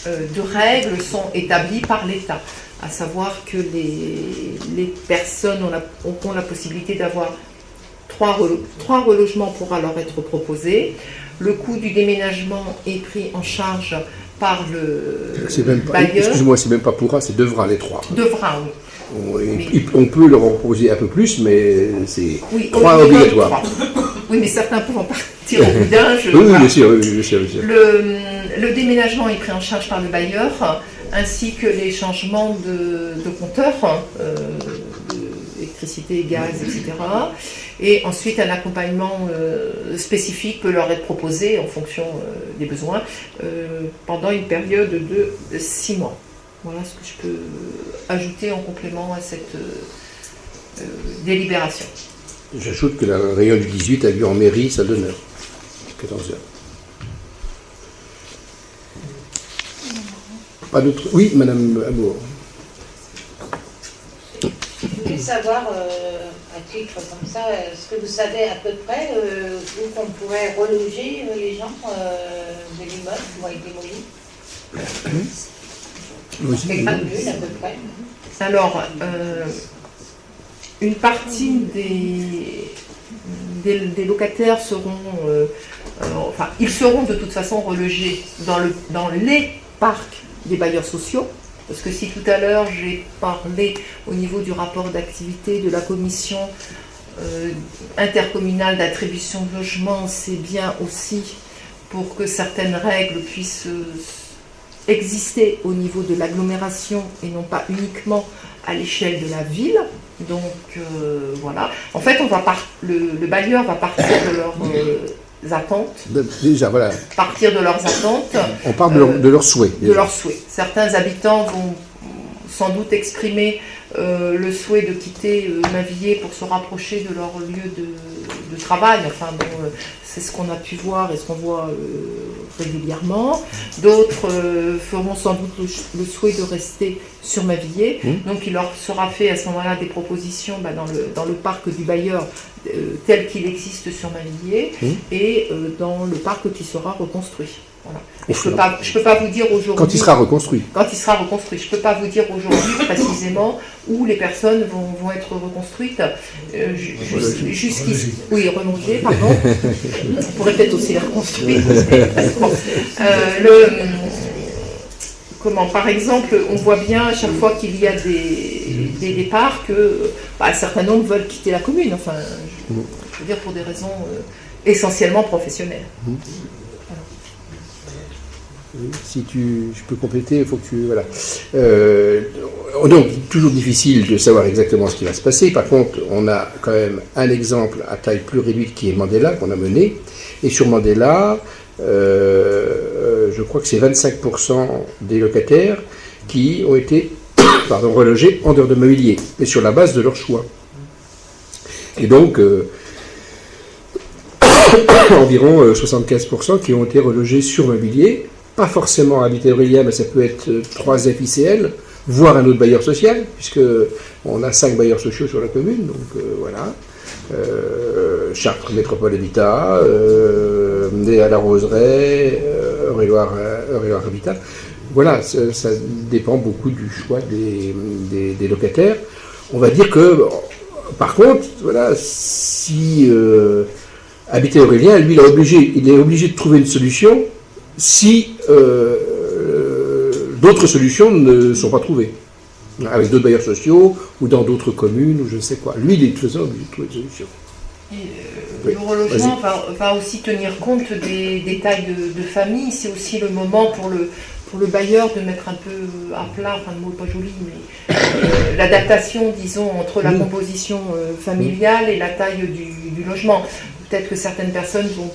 Speaker 5: de règles sont établies par l'État, à savoir que les personnes auront la possibilité d'avoir trois relogements pourra leur être proposé. Le coût du déménagement est pris en charge par le bailleur.
Speaker 1: Excuse-moi, c'est même pas pourra, c'est devra, les trois.
Speaker 5: Devra, oui.
Speaker 1: On peut leur en proposer un peu plus, mais c'est
Speaker 5: trois
Speaker 1: obligatoires.
Speaker 5: Oui, mais certains pourront partir au bout d'un.
Speaker 1: Oui, bien sûr.
Speaker 5: Le déménagement est pris en charge par le bailleur, ainsi que les changements de compteurs, électricité, gaz, etc. Et ensuite, un accompagnement spécifique peut leur être proposé en fonction des besoins pendant une période de 6 mois. Voilà ce que je peux ajouter en complément à cette délibération.
Speaker 1: J'ajoute que la réunion du 18 a lieu en mairie, salle d'honneur, 14h. Pas d'autres. Oui, Madame Amour.
Speaker 7: Je voulais savoir, à titre comme ça, est-ce que vous savez à peu près où qu'on pourrait reloger les gens de l'immeuble qui vont être démolis?
Speaker 1: Oui.
Speaker 7: À peu près.
Speaker 5: Alors, une partie des locataires seront, ils seront de toute façon relogés dans les parcs des bailleurs sociaux. Parce que si tout à l'heure j'ai parlé au niveau du rapport d'activité de la commission intercommunale d'attribution de logement, c'est bien aussi pour que certaines règles puissent exister au niveau de l'agglomération et non pas uniquement à l'échelle de la ville. Donc voilà. En fait, le bailleur va partir de leurs attentes.
Speaker 1: Déjà, voilà.
Speaker 5: Partir de leurs attentes.
Speaker 1: On parle de leurs souhaits.
Speaker 5: De leurs souhaits. Certains habitants vont sans doute exprimer le souhait de quitter Mavillé pour se rapprocher de leur lieu de travail. Enfin, bon, c'est ce qu'on a pu voir et ce qu'on voit régulièrement. D'autres feront sans doute le souhait de rester sur Mavillé. Donc, il leur sera fait à ce moment-là des propositions dans le parc du bailleur tel qu'il existe sur Mavillé et dans le parc qui sera reconstruit. Voilà. Je peux pas vous dire aujourd'hui.
Speaker 1: Quand il sera reconstruit.
Speaker 5: Quand il sera reconstruit. Je peux pas vous dire aujourd'hui précisément où les personnes vont être reconstruites. Jusqu'ici. Oui, relogées, pardon. On pourrait peut-être aussi les reconstruire. Par exemple, on voit bien à chaque fois qu'il y a des départs que un certain nombre veulent quitter la commune. Enfin, je veux dire pour des raisons essentiellement professionnelles.
Speaker 1: Si je peux compléter, il faut que tu... Voilà. Donc, toujours difficile de savoir exactement ce qui va se passer. Par contre, on a quand même un exemple à taille plus réduite qui est Mandela, qu'on a mené. Et sur Mandela, je crois que c'est 25% des locataires qui ont été relogés en dehors de mobilier, et sur la base de leur choix. Et donc, environ 75% qui ont été relogés sur mobilier, pas forcément Habitat Aurélien, mais ça peut être 3 FICL, voire un autre bailleur social, puisque on a 5 bailleurs sociaux sur la commune, donc voilà. Chartres Métropole Habitat, à la Roseraie, Eure-et-Loire Habitat. Voilà, ça dépend beaucoup du choix des locataires. On va dire que, par contre, voilà, si Habitat Aurélien, lui, il est obligé de trouver une solution si d'autres solutions ne sont pas trouvées, avec d'autres bailleurs sociaux ou dans d'autres communes ou je ne sais quoi. Lui, il est de toute façon obligé de trouver une solution.
Speaker 5: Le relogement va aussi tenir compte des tailles de famille. C'est aussi le moment pour le bailleur de mettre un peu à plat, enfin le mot pas joli, mais l'adaptation, disons, entre la composition familiale et la taille du logement. Peut-être que certaines personnes vont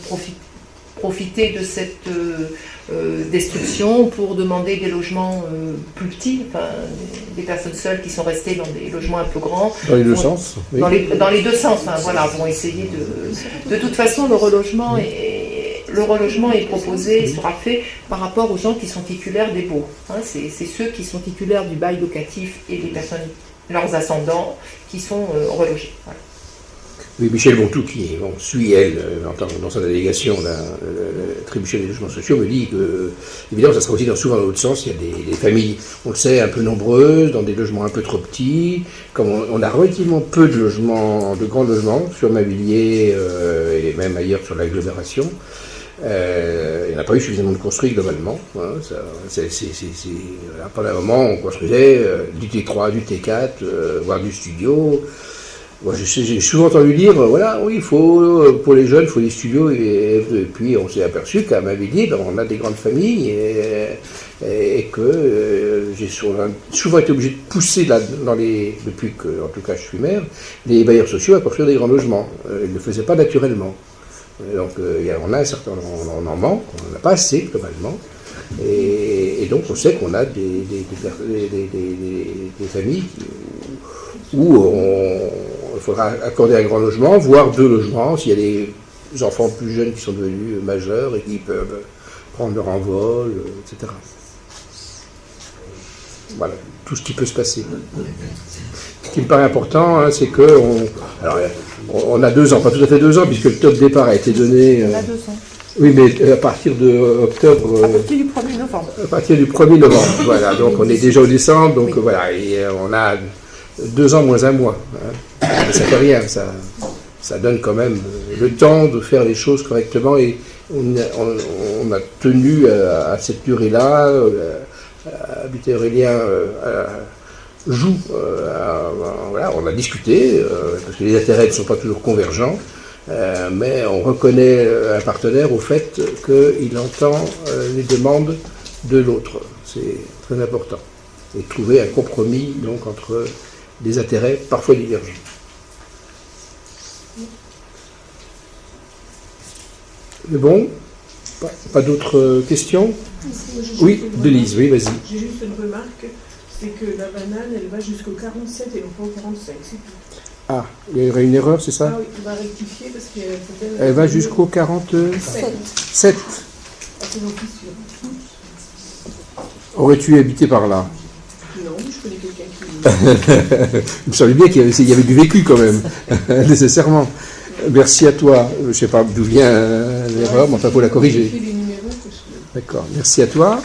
Speaker 5: profiter de cette destruction pour demander des logements plus petits, enfin, des personnes seules qui sont restées dans des logements un peu grands.
Speaker 1: Dans les deux sens. Oui.
Speaker 5: Dans les deux sens, enfin, voilà, vont essayer de toute façon, le relogement est proposé, sera fait par rapport aux gens qui sont titulaires des baux. Hein, c'est ceux qui sont titulaires du bail locatif et les personnes, leurs ascendants, qui sont relogés. Voilà.
Speaker 1: Oui, Michel Bontou, qui suit, elle, dans sa délégation, la Tribunal des logements sociaux, me dit que, évidemment, ça sera aussi souvent dans l'autre sens. Il y a des familles, on le sait, un peu nombreuses, dans des logements un peu trop petits. Comme on a relativement peu de logements, de grands logements, sur Mavilliers et même ailleurs sur l'agglomération, il n'y en a pas eu suffisamment de construits globalement. Hein, voilà, pendant un moment, on construisait du T3, du T4, voire du studio. Moi, j'ai souvent entendu dire, voilà, oui, pour les jeunes, il faut des studios, et puis on s'est aperçu qu'à Mavilliers, on a des grandes familles, et que j'ai souvent été obligé de pousser, depuis que, en tout cas, je suis maire, les bailleurs sociaux à construire des grands logements. Ils ne le faisaient pas naturellement. Donc, on a un certain, on en manque, on n'en a pas assez, globalement. Et donc, on sait qu'on a des familles où il faudra accorder un grand logement, voire 2 logements, s'il y a des enfants plus jeunes qui sont devenus majeurs et qui peuvent prendre leur envol, etc. Voilà, tout ce qui peut se passer. Ce qui me paraît important, hein, c'est on a 2 ans, pas tout à fait 2 ans, puisque le top départ a été donné...
Speaker 6: On a 2 ans.
Speaker 1: Oui, mais à partir de octobre...
Speaker 6: À partir du 1er novembre.
Speaker 1: À partir du 1er novembre, voilà. Donc on est déjà au décembre, donc voilà, et on a 2 ans moins 1 mois. Hein. Mais ça fait rien, ça donne quand même le temps de faire les choses correctement, et on a tenu à cette durée-là. Habitat Aurélien joue, voilà, on a discuté, parce que les intérêts ne sont pas toujours convergents. Mais on reconnaît un partenaire au fait qu'il entend les demandes de l'autre. C'est très important. Et trouver un compromis donc, entre des intérêts parfois divergents. C'est bon? Pas d'autres questions? Oui, Denise, oui, vas-y.
Speaker 3: J'ai juste une remarque, c'est que la banane, elle va jusqu'au 47 et non pas au 45, c'est tout.
Speaker 1: Ah, il y aurait une erreur, c'est ça?
Speaker 3: Ah oui, on va rectifier parce qu'elle
Speaker 1: Elle va jusqu'au 47.
Speaker 3: Ah, c'est donc sûr.
Speaker 1: Aurais-tu habité par là?
Speaker 3: Non, je connais quelqu'un qui...
Speaker 1: Il me semblait bien qu'il y avait du vécu quand même, nécessairement. Merci à toi. Je ne sais pas d'où vient l'erreur, mais enfin, il faut la corriger.
Speaker 3: Les numéros que
Speaker 1: D'accord, merci à toi.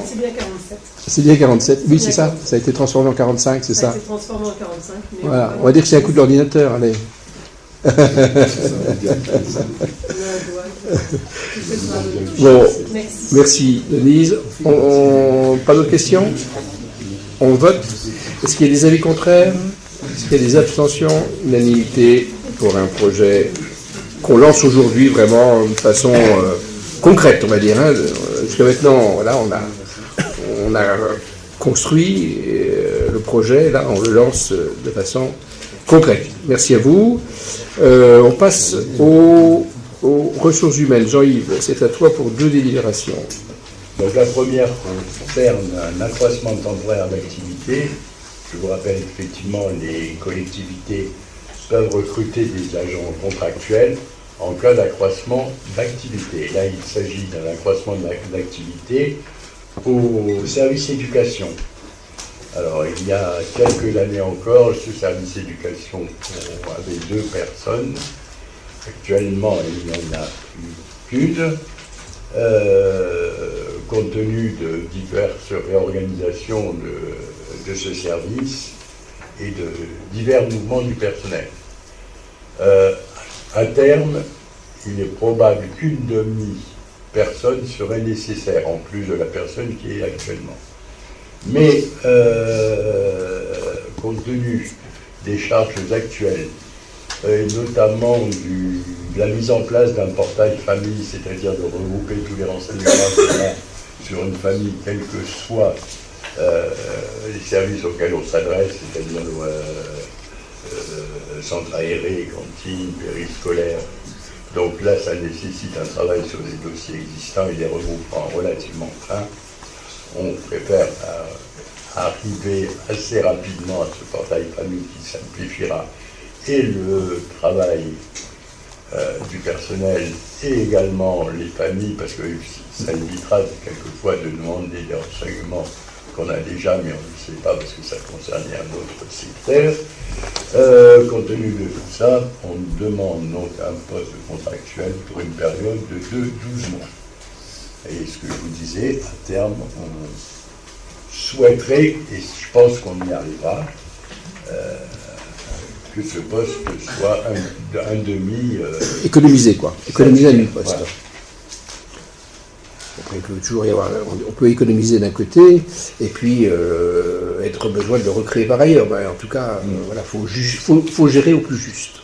Speaker 2: C'est bien 47.
Speaker 1: C'est bien 47, oui, c'est ça. Ça a été transformé en 45, c'est ça.
Speaker 2: Ça a été transformé en 45. Mais
Speaker 1: voilà, on va dire que c'est un coup de l'ordinateur, allez. Bon, merci Denise. Pas d'autres questions? On vote. Est-ce qu'il y a des avis contraires? Est-ce qu'il y a des abstentions? Unanimité pour un projet qu'on lance aujourd'hui vraiment de façon concrète, on va dire. Hein. Jusqu'à maintenant, voilà, on a construit le projet, là on le lance de façon concrète. Merci à vous. On passe aux ressources humaines. Jean-Yves, c'est à toi pour 2 délibérations.
Speaker 8: Donc la première concerne un accroissement temporaire d'activité. Je vous rappelle qu'effectivement les collectivités peuvent recruter des agents contractuels en cas d'accroissement d'activité. Là, il s'agit d'un accroissement d'activité au service éducation. Alors, il y a quelques années encore, ce service éducation avait 2 personnes. Actuellement, il n'y en a plus qu'une. Compte tenu de diverses réorganisations de ce service et de divers mouvements du personnel. À terme, il est probable qu'une demi-personne serait nécessaire, en plus de la personne qui est actuellement. Mais, compte tenu des charges actuelles, et notamment de la mise en place d'un portail famille, c'est-à-dire de regrouper tous les renseignements sur une famille, quels que soient les services auxquels on s'adresse, c'est-à-dire centre aéré, cantine, périscolaire. Donc là, ça nécessite un travail sur les dossiers existants et des regroupements relativement fins. On préfère arriver assez rapidement à ce portail famille qui simplifiera et le travail du personnel et également les familles, parce que ça évitera quelquefois de demander des renseignements qu'on a déjà, mais on ne le sait pas parce que ça concernait un autre secteur. Compte tenu de tout ça, on demande donc un poste contractuel pour une période de 12 mois. Et ce que je vous disais, à terme, on souhaiterait, et je pense qu'on y arrivera, que ce poste soit un demi...
Speaker 1: Économiser, quoi. Économiser un poste.
Speaker 8: Voilà.
Speaker 1: Il peut toujours y avoir, on peut économiser d'un côté et puis être besoin de le recréer par ailleurs. Ben, en tout cas, voilà, faut gérer au plus juste.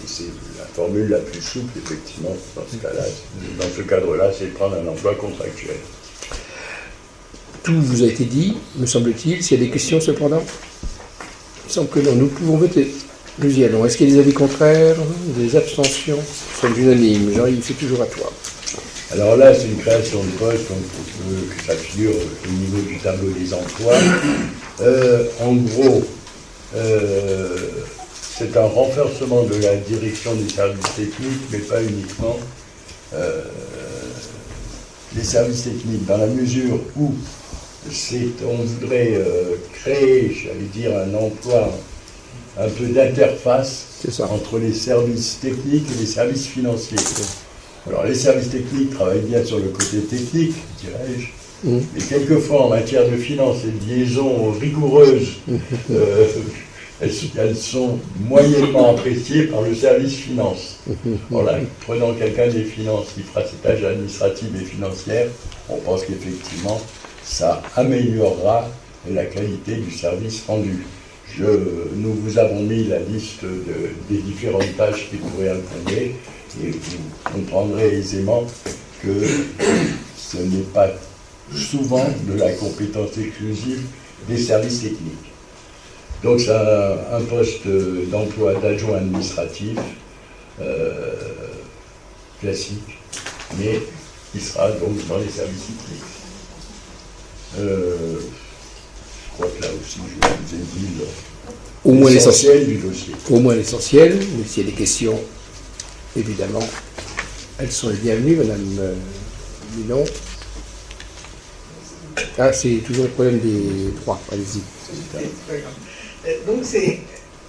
Speaker 8: Et c'est la formule la plus souple, effectivement, dans ce cas-là, dans ce cadre-là, c'est de prendre un emploi contractuel.
Speaker 1: Tout vous a été dit, me semble-t-il. S'il y a des questions, cependant, il semble que non. Nous pouvons voter. Nous y allons. Est-ce qu'il y a des avis contraires, des abstentions? Nous sommes unanimes. Jean-Yves, c'est toujours à toi.
Speaker 8: Alors là, c'est une création de poste, donc il faut que ça figure au niveau du tableau des emplois. En gros, c'est un renforcement de la direction des services techniques, mais pas uniquement les services techniques, dans la mesure où on voudrait créer, j'allais dire, un emploi un peu d'interface entre les services techniques et les services financiers. Alors les services techniques travaillent bien sur le côté technique, dirais-je, mais quelquefois en matière de finances et de liaisons rigoureuses, elles sont moyennement appréciées par le service finance. Voilà, prenant quelqu'un des finances qui fera ses tâches administratives et financières, on pense qu'effectivement ça améliorera la qualité du service rendu. Nous vous avons mis la liste des différentes tâches qui pourraient incomber et vous comprendrez aisément que ce n'est pas souvent de la compétence exclusive des services techniques. Donc c'est un poste d'emploi d'adjoint administratif classique, mais qui sera donc dans les services techniques. Je crois que là aussi, je vous ai dit
Speaker 1: au moins
Speaker 8: l'essentiel du dossier.
Speaker 1: Au moins l'essentiel, mais s'il y a des questions, évidemment, elles sont les bienvenues, Madame Milon. Ah, c'est toujours le problème des 3, allez-y.
Speaker 3: Donc c'est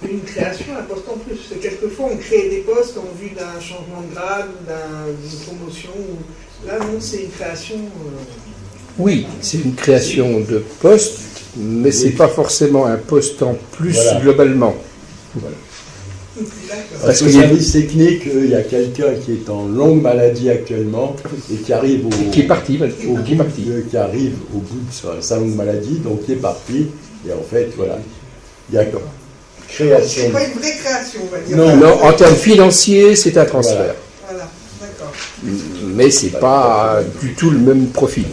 Speaker 3: une création, un poste en plus. Quelquefois on crée des postes en vue d'un changement de grade, d'une promotion. Là non, c'est une création...
Speaker 1: Oui, c'est une création de poste, mais c'est pas forcément un poste en plus globalement. Voilà.
Speaker 8: Parce que service technique, il y a quelqu'un qui est en longue maladie actuellement et qui arrive
Speaker 1: qui est parti,
Speaker 8: qui arrive au bout de sa longue maladie, donc qui est parti. Et en fait, voilà, il y a création.
Speaker 3: C'est pas une vraie création, on va dire.
Speaker 1: Non, en termes financiers, c'est un transfert.
Speaker 3: Voilà, d'accord.
Speaker 1: Mais c'est pas du tout le même profil.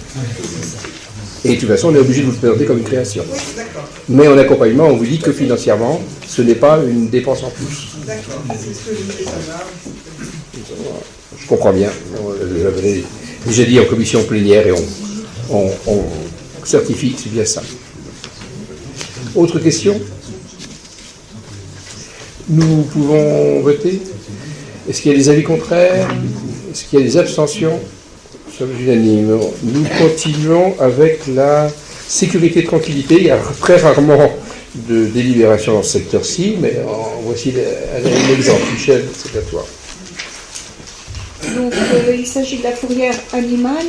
Speaker 1: Et de toute façon, on est obligé de vous le présenter comme une création.
Speaker 3: Oui, d'accord.
Speaker 1: Mais en accompagnement, on vous dit que financièrement, ce n'est pas une dépense en plus.
Speaker 3: D'accord, c'est ce que je voulais savoir.
Speaker 1: Je comprends bien. J'avais déjà dit en commission plénière et on certifie, c'est bien ça. Autre question? Nous pouvons voter? Est-ce qu'il y a des avis contraires? Est-ce qu'il y a des abstentions? Sur l'unanime. Nous continuons avec la sécurité et tranquillité. Il y a très rarement de délibération dans ce secteur-ci, mais voici un exemple. Michel, c'est à toi.
Speaker 6: Donc, il s'agit de la fourrière animale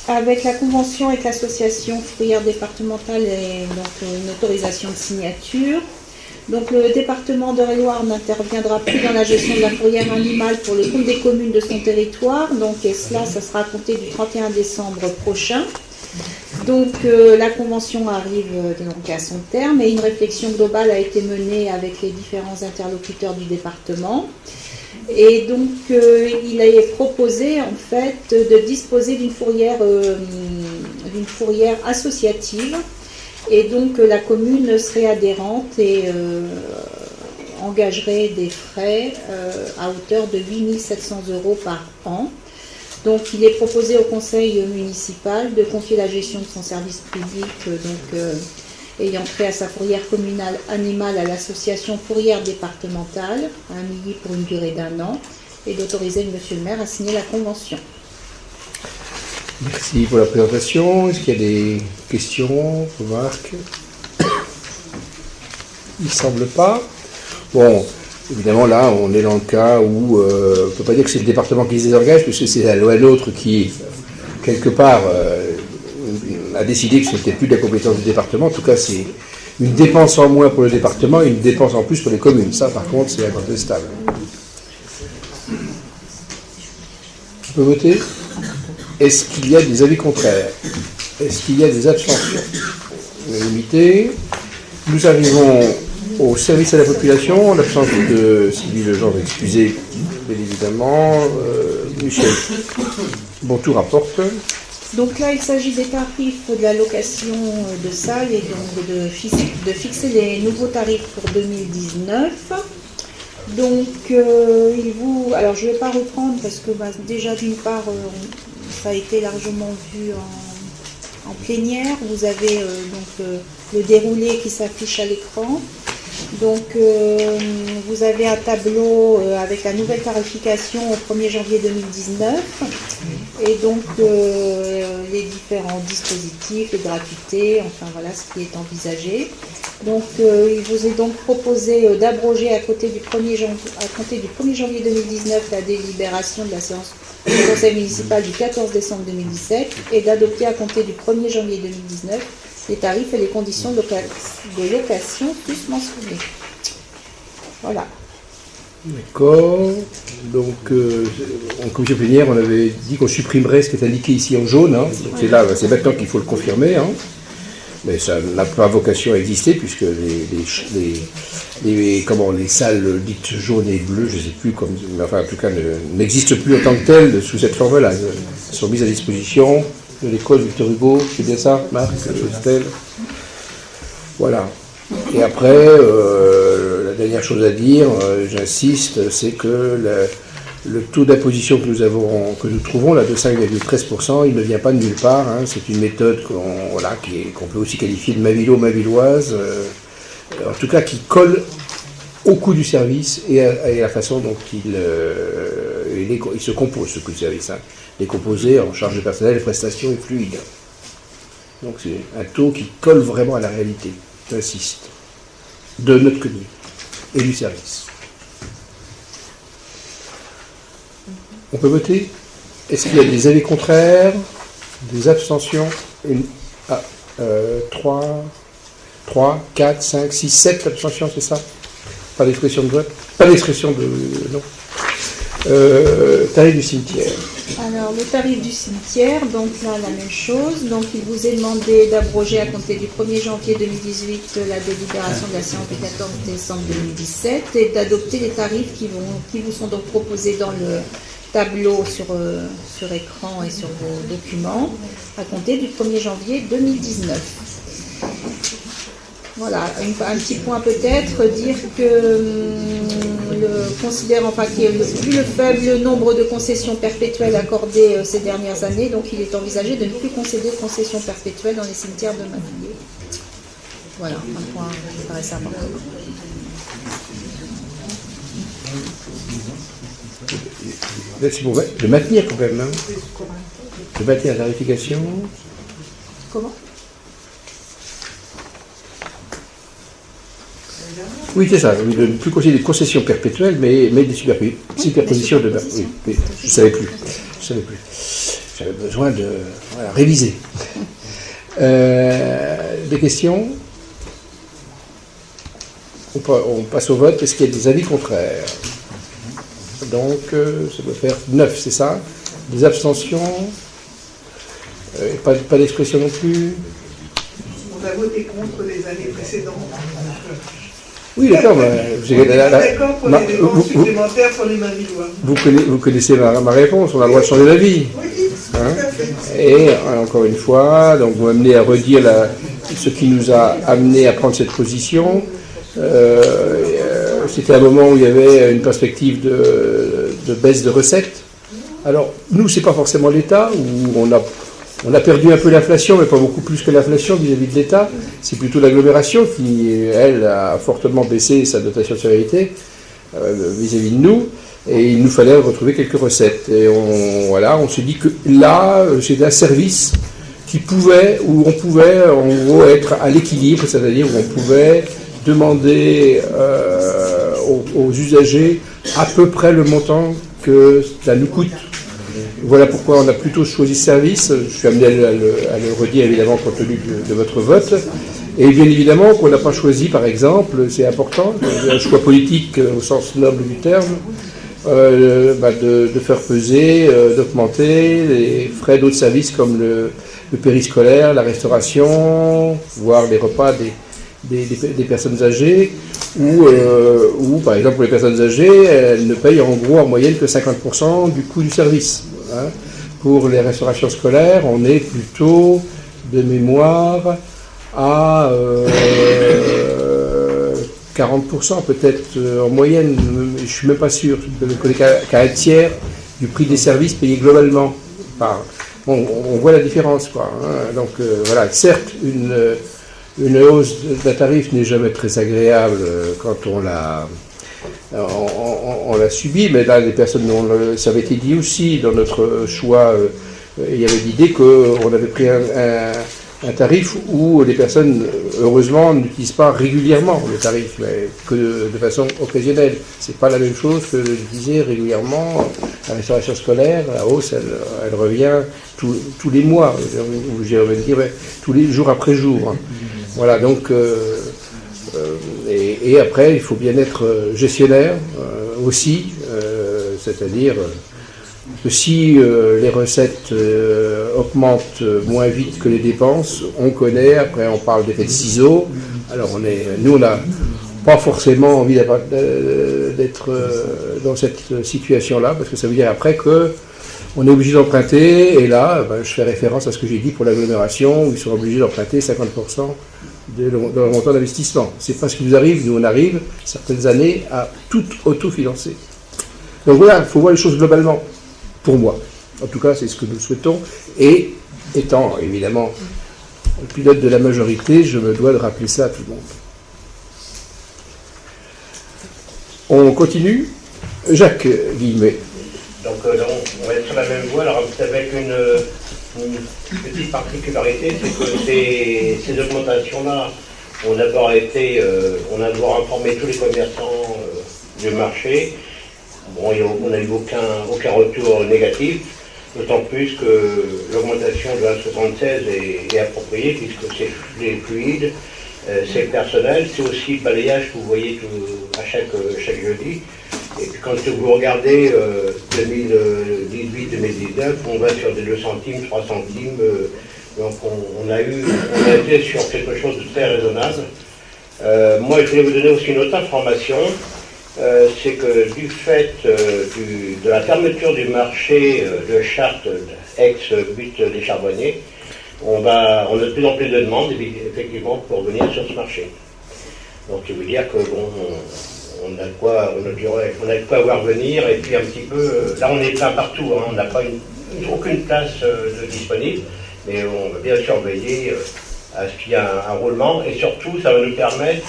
Speaker 6: avec la convention avec l'association fourrière départementale et donc une autorisation de signature. Donc, le département d'Eure-et-Loir n'interviendra plus dans la gestion de la fourrière animale pour le compte des communes de son territoire. Donc, et cela, ça sera à compter du 31 décembre prochain. Donc, la convention arrive donc à son terme et une réflexion globale a été menée avec les différents interlocuteurs du département. Et donc, il est proposé en fait de disposer d'une fourrière associative. Et donc, la commune serait adhérente et engagerait des frais à hauteur de 8 700 € par an. Donc, il est proposé au conseil municipal de confier la gestion de son service public, ayant trait à sa fourrière communale animale à l'association fourrière départementale, à Milly pour une durée d'1 an, et d'autoriser monsieur le maire à signer la convention.
Speaker 1: Merci pour la présentation. Est-ce qu'il y a des questions, remarques? Il ne semble pas. Bon, évidemment, là, on est dans le cas où on ne peut pas dire que c'est le département qui se désengage, puisque c'est la loi NOTRe qui, quelque part, a décidé que ce n'était plus de la compétence du département. En tout cas, c'est une dépense en moins pour le département et une dépense en plus pour les communes. Ça, par contre, c'est incontestable. On peut voter? Est-ce qu'il y a des avis contraires? Est-ce qu'il y a des abstentions? Limité. Nous arrivons au service à la population, en l'absence de Sylvie Legendre, excusez, bien évidemment. Michel, bon tour rapporte.
Speaker 6: Donc là, il s'agit des tarifs de la location de salles et donc de fixer les nouveaux tarifs pour 2019. Donc, alors je ne vais pas reprendre parce que déjà d'une part, ça a été largement vu en plénière. Vous avez le déroulé qui s'affiche à l'écran. Donc, vous avez un tableau avec la nouvelle tarification au 1er janvier 2019 et donc les différents dispositifs, les gratuités, enfin voilà ce qui est envisagé. Donc, il vous est donc proposé d'abroger à compter du 1er janvier 2019 la délibération de la séance du conseil municipal du 14 décembre 2017 et d'adopter à compter du 1er janvier 2019 les tarifs et les conditions de location tous mentionnés. Voilà.
Speaker 1: D'accord. Donc, en commission plénière, on avait dit qu'on supprimerait ce qui est indiqué ici en jaune. Hein. Donc, c'est là, c'est maintenant qu'il faut le confirmer. Hein. Mais ça n'a pas vocation à exister puisque les salles dites jaunes et bleues, je ne sais plus, enfin en tout cas n'existent plus en tant que telles sous cette forme-là. Elles sont mises à disposition de l'école Victor Hugo, c'est bien ça, Marc, Estelle? Voilà. Et après, la dernière chose à dire, j'insiste, c'est que le taux d'imposition que nous trouvons là de 5,13%, il ne vient pas de nulle part. Hein, c'est une méthode qu'on peut aussi qualifier de mavilloise, en tout cas qui colle au coût du service et à la façon dont il se compose, ce coût du service. Hein. Les composés en charge de personnel, prestations et fluides. Donc c'est un taux qui colle vraiment à la réalité, j'insiste, de notre commune et du service. On peut voter? Est-ce qu'il y a des avis contraires, des abstentions? 3, 4, 5, 6, 7 abstentions, c'est ça? Pas d'expression de vote? Pas d'expression de... non. Tarif du cimetière.
Speaker 6: Alors, le tarif du cimetière, donc là, la même chose. Donc, il vous est demandé d'abroger à compter du 1er janvier 2018 la délibération de la séance du 14 décembre 2017 et d'adopter les tarifs qui vous sont donc proposés dans le tableau sur écran et sur vos documents à compter du 1er janvier 2019. Voilà, un petit point peut-être, dire que considère enfin qu'il y a vu le faible nombre de concessions perpétuelles accordées ces dernières années, donc il est envisagé de ne plus concéder de concessions perpétuelles dans les cimetières de Mavillé. Voilà, un point qui me paraissait important.
Speaker 1: C'est pour de maintenir quand même, hein. De maintenir la tarification.
Speaker 6: Comment?
Speaker 1: Oui, c'est ça, oui, de ne plus concéder de concessions perpétuelles, mais des superpositions de... Oui, oui, je ne savais plus. J'avais besoin de réviser. Des questions? On passe au vote. Est-ce qu'il y a des avis contraires? Donc, ça doit faire 9, c'est ça? Des abstentions? Pas d'expression non plus?
Speaker 3: On a voté contre les années précédentes.
Speaker 1: Oui, d'accord.
Speaker 3: On est d'accord pour les dépenses supplémentaires sur les Mavillois.
Speaker 1: Vous connaissez ma réponse, on a le droit de changer d'avis.
Speaker 3: Oui, tout à fait.
Speaker 1: Et encore une fois, donc vous m'amenez à redire ce qui nous a amené à prendre cette position. C'était un moment où il y avait une perspective de baisse de recettes. Alors, nous, c'est pas forcément l'État, où on a perdu un peu l'inflation, mais pas beaucoup plus que l'inflation vis-à-vis de l'État. C'est plutôt l'agglomération qui, elle, a fortement baissé sa dotation de sévérité vis-à-vis de nous. Et il nous fallait retrouver quelques recettes. Et on s'est dit que là, c'était un service où on pouvait, en gros, être à l'équilibre, c'est-à-dire où on pouvait demander aux usagers à peu près le montant que ça nous coûte. Voilà pourquoi on a plutôt choisi ce service. Je suis amené à le redire évidemment compte tenu de votre vote. Et bien évidemment qu'on n'a pas choisi, par exemple, c'est important, un choix politique au sens noble du terme, de faire peser, d'augmenter les frais d'autres services comme le périscolaire, la restauration, voire les repas des personnes âgées, ou par exemple pour les personnes âgées, elles ne payent en gros en moyenne que 50% du coût du service. Hein. Pour les restaurations scolaires, on est plutôt de mémoire à 40% peut-être en moyenne, je ne suis même pas sûr, je ne connais qu'à un tiers du prix des services payés globalement. On voit la différence, quoi. Hein. Donc voilà, certes, une hausse d'un tarif n'est jamais très agréable quand on l'a subi, mais là, les personnes, ça avait été dit aussi dans notre choix, il y avait l'idée qu'on avait pris un tarif où les personnes, heureusement, n'utilisent pas régulièrement le tarif, mais que de façon occasionnelle. C'est pas la même chose que d'utiliser régulièrement la restauration scolaire. La hausse, elle revient tous les mois, j'aimerais dire tous les jours après jour. Hein. Voilà, donc, et après, il faut bien être gestionnaire aussi, c'est-à-dire que si les recettes augmentent moins vite que les dépenses, on connaît, après on parle d'effet de ciseaux, alors nous on n'a pas forcément envie d'être dans cette situation-là, parce que ça veut dire après qu'on est obligé d'emprunter, et là, je fais référence à ce que j'ai dit pour l'agglomération, où ils sont obligés d'emprunter 50% de leur montant d'investissement. C'est pas ce qui nous arrive, nous on arrive certaines années à tout autofinancer. Donc voilà, il faut voir les choses globalement. Pour moi. En tout cas, c'est ce que nous souhaitons. Et étant, évidemment, le pilote de la majorité, je me dois de rappeler ça à tout le monde. On continue. Jacques Guillemet.
Speaker 9: Donc, on va être sur la même voie. Alors, avec une petite particularité, c'est que ces augmentations-là ont d'abord informé tous les commerçants du marché. Bon, on n'a eu aucun retour négatif, d'autant plus que l'augmentation de 1,76 est appropriée, puisque c'est fluide, c'est personnel, c'est aussi le balayage que vous voyez à chaque jeudi. Et puis quand vous regardez 2018-2019, on va sur des 2 centimes, 3 centimes, donc on a été sur quelque chose de très raisonnable. Moi, je voulais vous donner aussi une autre information. C'est que du fait de la fermeture du marché de Chartres, ex-but des Charbonniers, on a de plus en plus de demandes, effectivement, pour venir sur ce marché. Donc je veux dire que bon, on a de quoi voir venir, et puis un petit peu, là on est plein partout, hein, on n'a pas aucune place de disponible, mais on va bien surveiller à ce qu'il y ait un roulement, et surtout ça va nous permettre,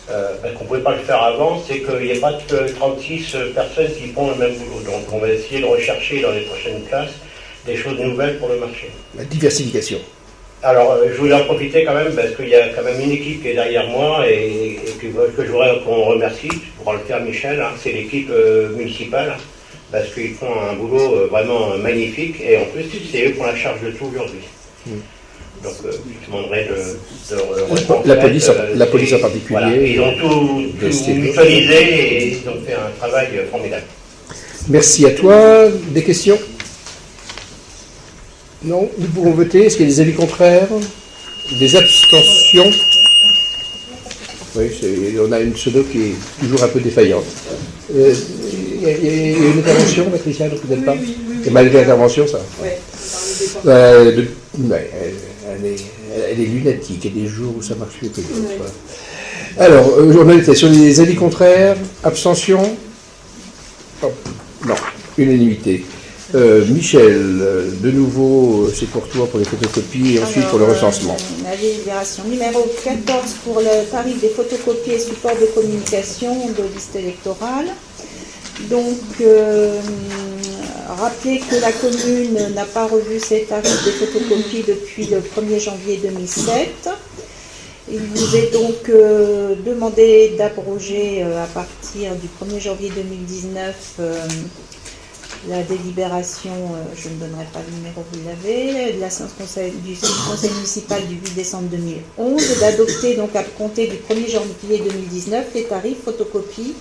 Speaker 9: parce qu'on ne pouvait pas le faire avant, c'est qu'il n'y ait pas que 36 personnes qui font le même boulot. Donc on va essayer de rechercher dans les prochaines classes des choses nouvelles pour le marché.
Speaker 1: La diversification.
Speaker 9: Alors, je voulais en profiter quand même, parce qu'il y a quand même une équipe qui est derrière moi et que je voudrais qu'on remercie, pour le faire Michel, hein, c'est l'équipe municipale, parce qu'ils font un boulot vraiment magnifique, et en plus, c'est eux qui ont la charge de tout aujourd'hui. Donc, je demanderais de
Speaker 1: la police en particulier.
Speaker 9: Voilà, ils ont tout mutualisé et ils ont fait un travail formidable.
Speaker 1: Merci à toi. Des questions? Non, nous pouvons voter. Est-ce qu'il y a des avis contraires? Des abstentions? Oui, on a une pseudo qui est toujours un peu défaillante. Il y a une intervention, Patricia, donc vous n'êtes pas?
Speaker 2: Oui.
Speaker 1: Et malgré l'intervention, ça?
Speaker 2: Oui,
Speaker 1: elle est lunatique. Il y a des jours où ça marche mieux que d'autres. Alors, on était sur les avis contraires. Abstention? Non, unanimité. Michel, de nouveau, c'est pour toi pour les photocopies et ensuite pour le recensement.
Speaker 6: La délibération numéro 14 pour le tarif des photocopies et supports de communication de liste électorale. Donc, rappelez que la commune n'a pas revu ses tarifs de photocopies depuis le 1er janvier 2007. Il vous est donc demandé d'abroger à partir du 1er janvier 2019 la délibération, je ne donnerai pas le numéro, vous l'avez, de la séance du conseil municipal du 8 décembre 2011, d'adopter donc à compter du 1er janvier 2019 les tarifs photocopie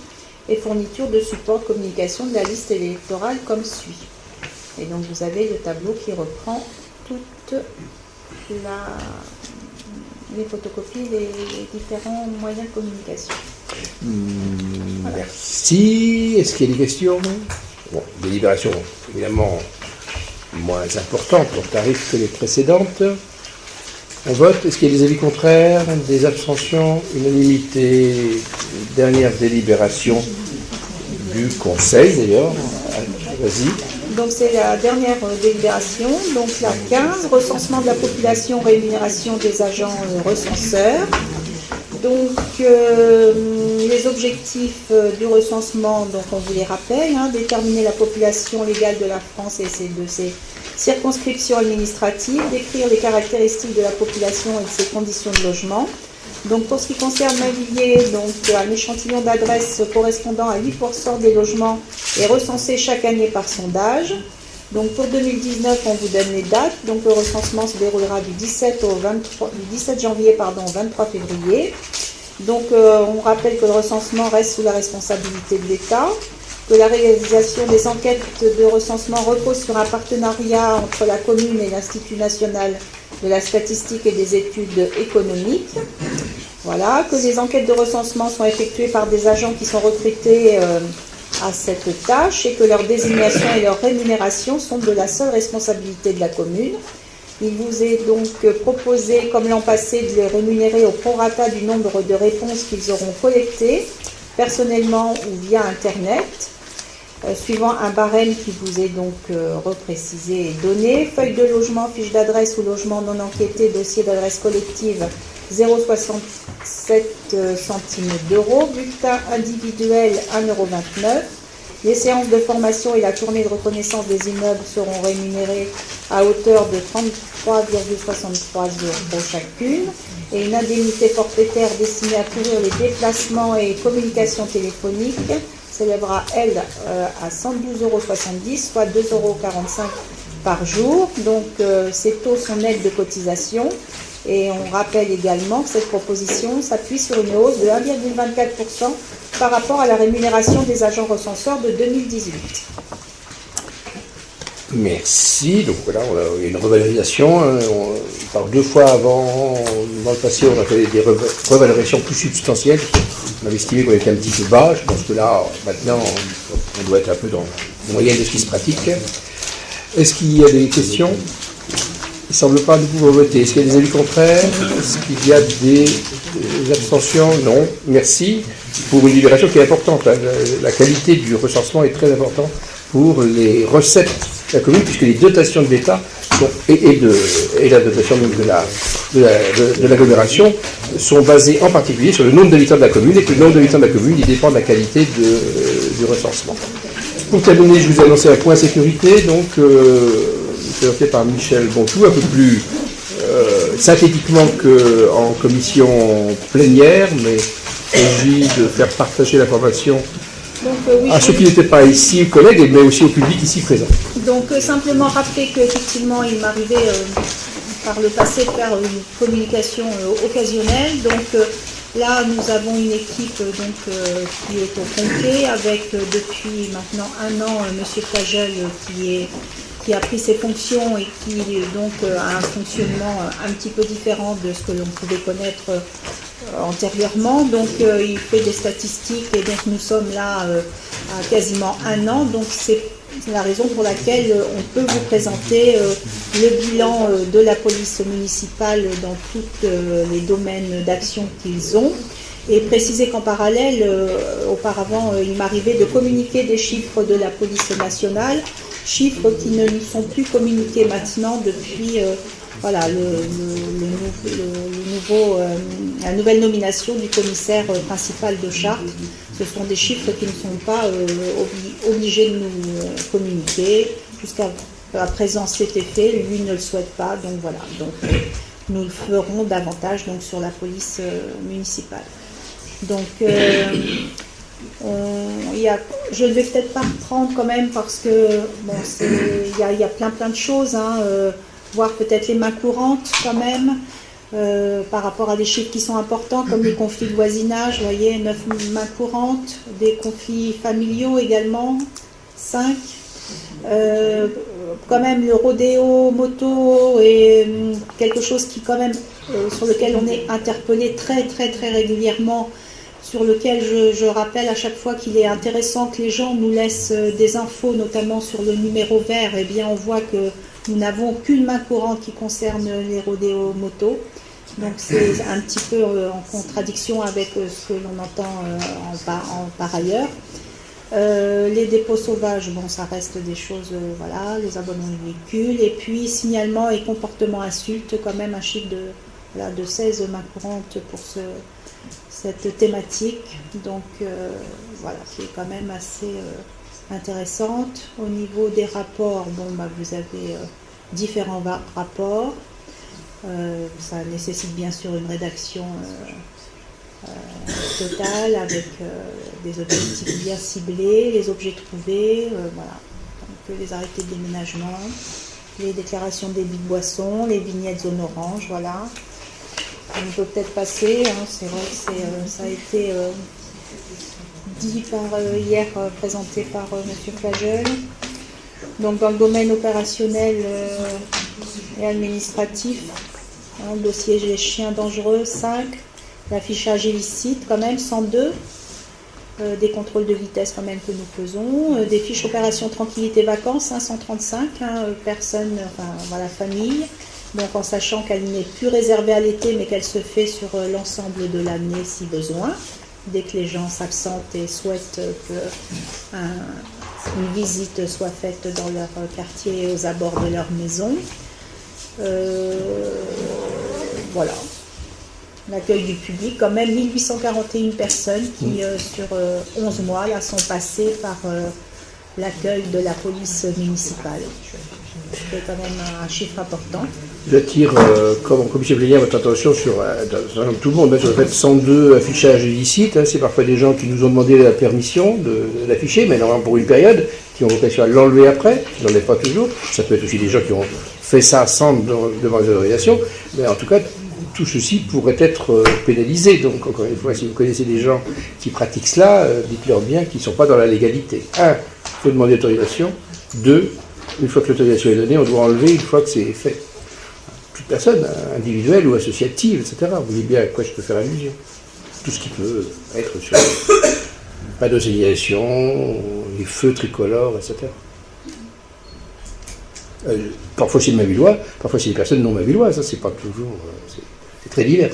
Speaker 6: et fourniture de support de communication de la liste électorale comme suit. Et donc vous avez le tableau qui reprend toutes les photocopies, les différents moyens de communication.
Speaker 1: Voilà. Merci. Est-ce qu'il y a des questions? Bon, délibération évidemment moins importante pour tarif que les précédentes. On vote. Est-ce qu'il y a des avis contraires, des abstentions? Unanimité. Dernière délibération du Conseil d'ailleurs. Vas-y.
Speaker 6: Donc c'est la dernière délibération, donc la 15, recensement de la population, rémunération des agents recenseurs. Donc les objectifs du recensement, donc on vous les rappelle, hein, déterminer la population légale de la France et de ses circonscriptions administratives, décrire les caractéristiques de la population et de ses conditions de logement. Donc pour ce qui concerne Mavilliers, donc un échantillon d'adresses correspondant à 8% des logements est recensé chaque année par sondage. Donc pour 2019, on vous donne les dates. Donc le recensement se déroulera du 17 janvier au 23 février. Donc on rappelle que le recensement reste sous la responsabilité de l'État, que la réalisation des enquêtes de recensement repose sur un partenariat entre la commune et l'Institut national de la statistique et des études économiques. Voilà, que les enquêtes de recensement sont effectuées par des agents qui sont recrutés à cette tâche et que leur désignation et leur rémunération sont de la seule responsabilité de la commune. Il vous est donc proposé, comme l'an passé, de les rémunérer au prorata du nombre de réponses qu'ils auront collectées, personnellement ou via Internet, suivant un barème qui vous est donc reprécisé et donné. Feuille de logement, fiche d'adresse ou logement non enquêté, dossier d'adresse collective, 0,67 centimes d'euros, bulletin individuel 1,29 €. Les séances de formation et la tournée de reconnaissance des immeubles seront rémunérées à hauteur de 33,63 € chacune, et une indemnité forfaitaire destinée à couvrir les déplacements et communications téléphoniques s'élèvera, elle, à 112,70 €, soit 2,45 € par jour. Donc ces taux sont nets de cotisation. Et on rappelle également que cette proposition s'appuie sur une hausse de 1,24% par rapport à la rémunération des agents recenseurs de 2018.
Speaker 1: Merci. Donc voilà, il y a une revalorisation. On parle 2 fois avant. Dans le passé, on a fait des revalorisations plus substantielles. On avait estimé qu'on était un petit peu bas. Je pense que là, maintenant, on doit être un peu dans la moyenne de ce qui se pratique. Est-ce qu'il y a des questions? ne semble pas nous pouvons voter. Est-ce qu'il y a des avis contraires? Est-ce qu'il y a des abstentions? Non. Merci pour une délibération qui est importante. Hein. La qualité du recensement est très importante pour les recettes de la commune, puisque les dotations de l'État et la dotation de l'agglomération sont basées en particulier sur le nombre d'habitants de la commune, et que le nombre d'habitants de la commune, il dépend de la qualité du recensement. Pour terminer, je vous ai annoncé un point sécurité, donc présenté par Michel Bontou, un peu plus synthétiquement qu'en commission plénière, mais il s'agit de faire partager l'information
Speaker 6: Oui,
Speaker 1: à ceux qui n'étaient pas ici, aux collègues, mais aussi au public ici présent.
Speaker 6: Donc simplement rappeler qu'effectivement il m'arrivait par le passé de faire une communication occasionnelle. Donc là nous avons une équipe qui est au complet avec depuis maintenant 1 an Monsieur Flagel qui a pris ses fonctions et qui donc a un fonctionnement un petit peu différent de ce que l'on pouvait connaître antérieurement. Donc il fait des statistiques et donc nous sommes là à quasiment 1 an. Donc c'est la raison pour laquelle on peut vous présenter le bilan de la police municipale dans tous les domaines d'action qu'ils ont. Et préciser qu'en parallèle, auparavant, il m'arrivait de communiquer des chiffres de la police nationale, chiffres qui ne nous sont plus communiqués maintenant depuis la nouvelle nomination du commissaire principal de Chartres. Ce sont des chiffres qui ne sont pas obligés de nous communiquer. Jusqu'à présent, c'était fait, lui ne le souhaite pas, donc voilà. Donc, nous le ferons davantage donc, sur la police municipale. Donc, je ne vais peut-être pas reprendre quand même parce que bon, il y a plein de choses, voir peut-être les mains courantes quand même. Par rapport à des chiffres qui sont importants comme les conflits de voisinage, vous voyez, 9 mains courantes, des conflits familiaux également, 5. Quand même le rodéo moto est quelque chose qui quand même sur lequel on est interpellé très régulièrement, sur lequel je rappelle à chaque fois qu'il est intéressant que les gens nous laissent des infos, notamment sur le numéro vert. Eh bien on voit que nous n'avons qu'une main courante qui concerne les rodéos moto. Donc c'est un petit peu en contradiction avec ce que l'on entend par ailleurs. Les dépôts sauvages, bon, ça reste des choses, voilà, les abonnements de véhicules. Et puis signalement et comportement insulte, quand même un chiffre de 16 mains courantes pour cette thématique. Donc voilà, qui est quand même assez intéressante. Au niveau des rapports, bon, vous avez différents rapports. Ça nécessite bien sûr une rédaction totale avec des objectifs bien ciblés, les objets trouvés, voilà. Donc, les arrêtés de déménagement, les déclarations de débit de boissons, les vignettes zone orange, voilà. On peut peut-être passer, c'est vrai que ça a été dit hier, présenté par M. Flagel. Donc dans le domaine opérationnel et administratif, le dossier des chiens dangereux, 5, l'affichage illicite quand même, 102, des contrôles de vitesse quand même que nous faisons, des fiches opération tranquillité vacances, 135 personnes, voilà, famille, donc en sachant qu'elle n'est plus réservée à l'été mais qu'elle se fait sur l'ensemble de l'année si besoin, dès que les gens s'absentent et souhaitent qu'une visite soit faite dans leur quartier aux abords de leur maison. Voilà. L'accueil du public, quand même 1841 personnes qui, sur 11 mois, là, sont passées par l'accueil de la police municipale. C'est quand même un chiffre important.
Speaker 1: J'attire, comme en commission plénière, votre attention sur tout le monde, sur le fait 102 affichages illicites. C'est parfois des gens qui nous ont demandé la permission d'afficher, mais normalement pour une période, qui ont vocation à l'enlever après, qui n'enlèvent pas toujours. Ça peut être aussi des gens qui ont fait ça sans demander d'autorisation, mais en tout cas, tout ceci pourrait être pénalisé. Donc, encore une fois, si vous connaissez des gens qui pratiquent cela, dites-leur bien qu'ils ne sont pas dans la légalité. 1, il faut demander autorisation. 2, une fois que l'autorisation est donnée, on doit enlever une fois que c'est fait. Toute personne, individuelle ou associative, etc. Vous voyez bien à quoi je peux faire allusion. Tout ce qui peut être sur pas de signalisation, les feux tricolores, etc. parfois chez le Mavillois, parfois chez les personnes non mavilloises, ça c'est pas toujours, c'est très divers.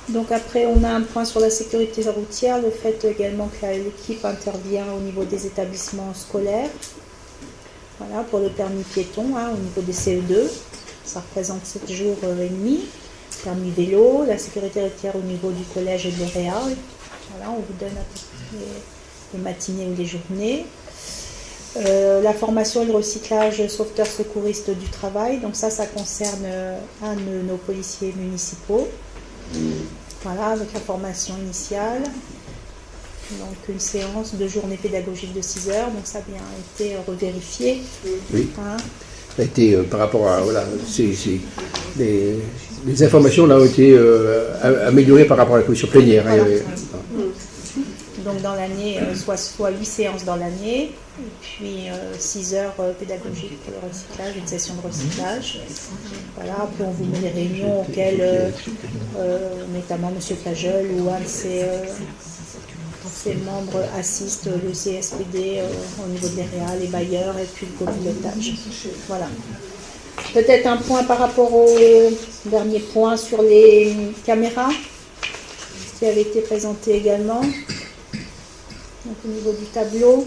Speaker 6: Donc après, on a un point sur la sécurité routière, le fait également que l'équipe intervient au niveau des établissements scolaires. Voilà, pour le permis piéton, au niveau des CE2, ça représente 7 jours et demi. Permis vélo, la sécurité routière au niveau du collège et de l'OREA. Voilà, on vous donne à peu près les matinées ou les journées. La formation et le recyclage sauveteurs secouristes du travail, donc ça concerne un de nos policiers municipaux. Voilà, avec la formation initiale. Donc une séance de journée pédagogique de 6 heures, donc ça a bien été revérifié.
Speaker 1: Oui. Ça a été par rapport à voilà, les informations là ont été améliorées par rapport à la commission plénière.
Speaker 6: Voilà. Donc dans l'année, soit 8 séances dans l'année, et puis 6 heures pédagogiques pour le recyclage, une session de recyclage. Voilà, après on vous met les réunions auxquelles notamment M. Flageol ou un de ses membres assistent, le CSPD au niveau de l'EREA, les bailleurs et puis le copilotage. Voilà. Peut-être un point par rapport au dernier point sur les caméras, qui avait été présenté également. Donc au niveau du tableau,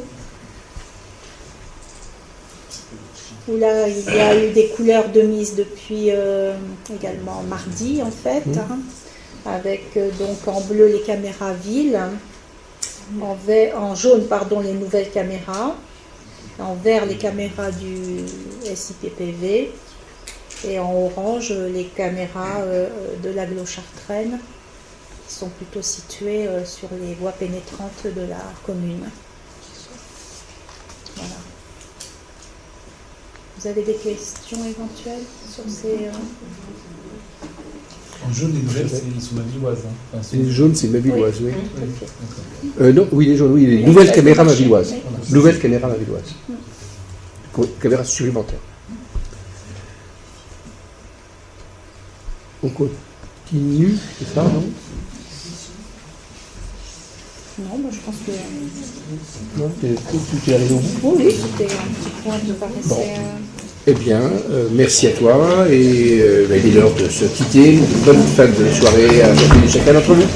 Speaker 6: où là il y a eu des couleurs de mise depuis également mardi en fait, avec donc en bleu les caméras ville, en jaune les nouvelles caméras, en vert les caméras du SIPPV et en orange les caméras de l'agglo Chartraine, qui sont plutôt situées sur les voies pénétrantes de la commune. Voilà. Vous avez des questions éventuelles sur ces...
Speaker 10: En jaune, les nouvelles, ils sont mavilloises. Enfin,
Speaker 1: les jaunes, c'est mavilloise, oui.
Speaker 6: Oui.
Speaker 1: Non, oui, les jaunes, oui, les nouvelles caméras mavilloises. Nouvelles caméras mavilloises. Caméras supplémentaires. On continue, c'est ça, non?
Speaker 6: Non, moi je pense que...
Speaker 1: Non, tu es arrivé au bout?
Speaker 6: Oui, c'était un petit point qui me paraissait...
Speaker 1: Bon. Eh bien, merci à toi et il est l'heure de se quitter. Bonne fin de soirée à chacun d'entre vous.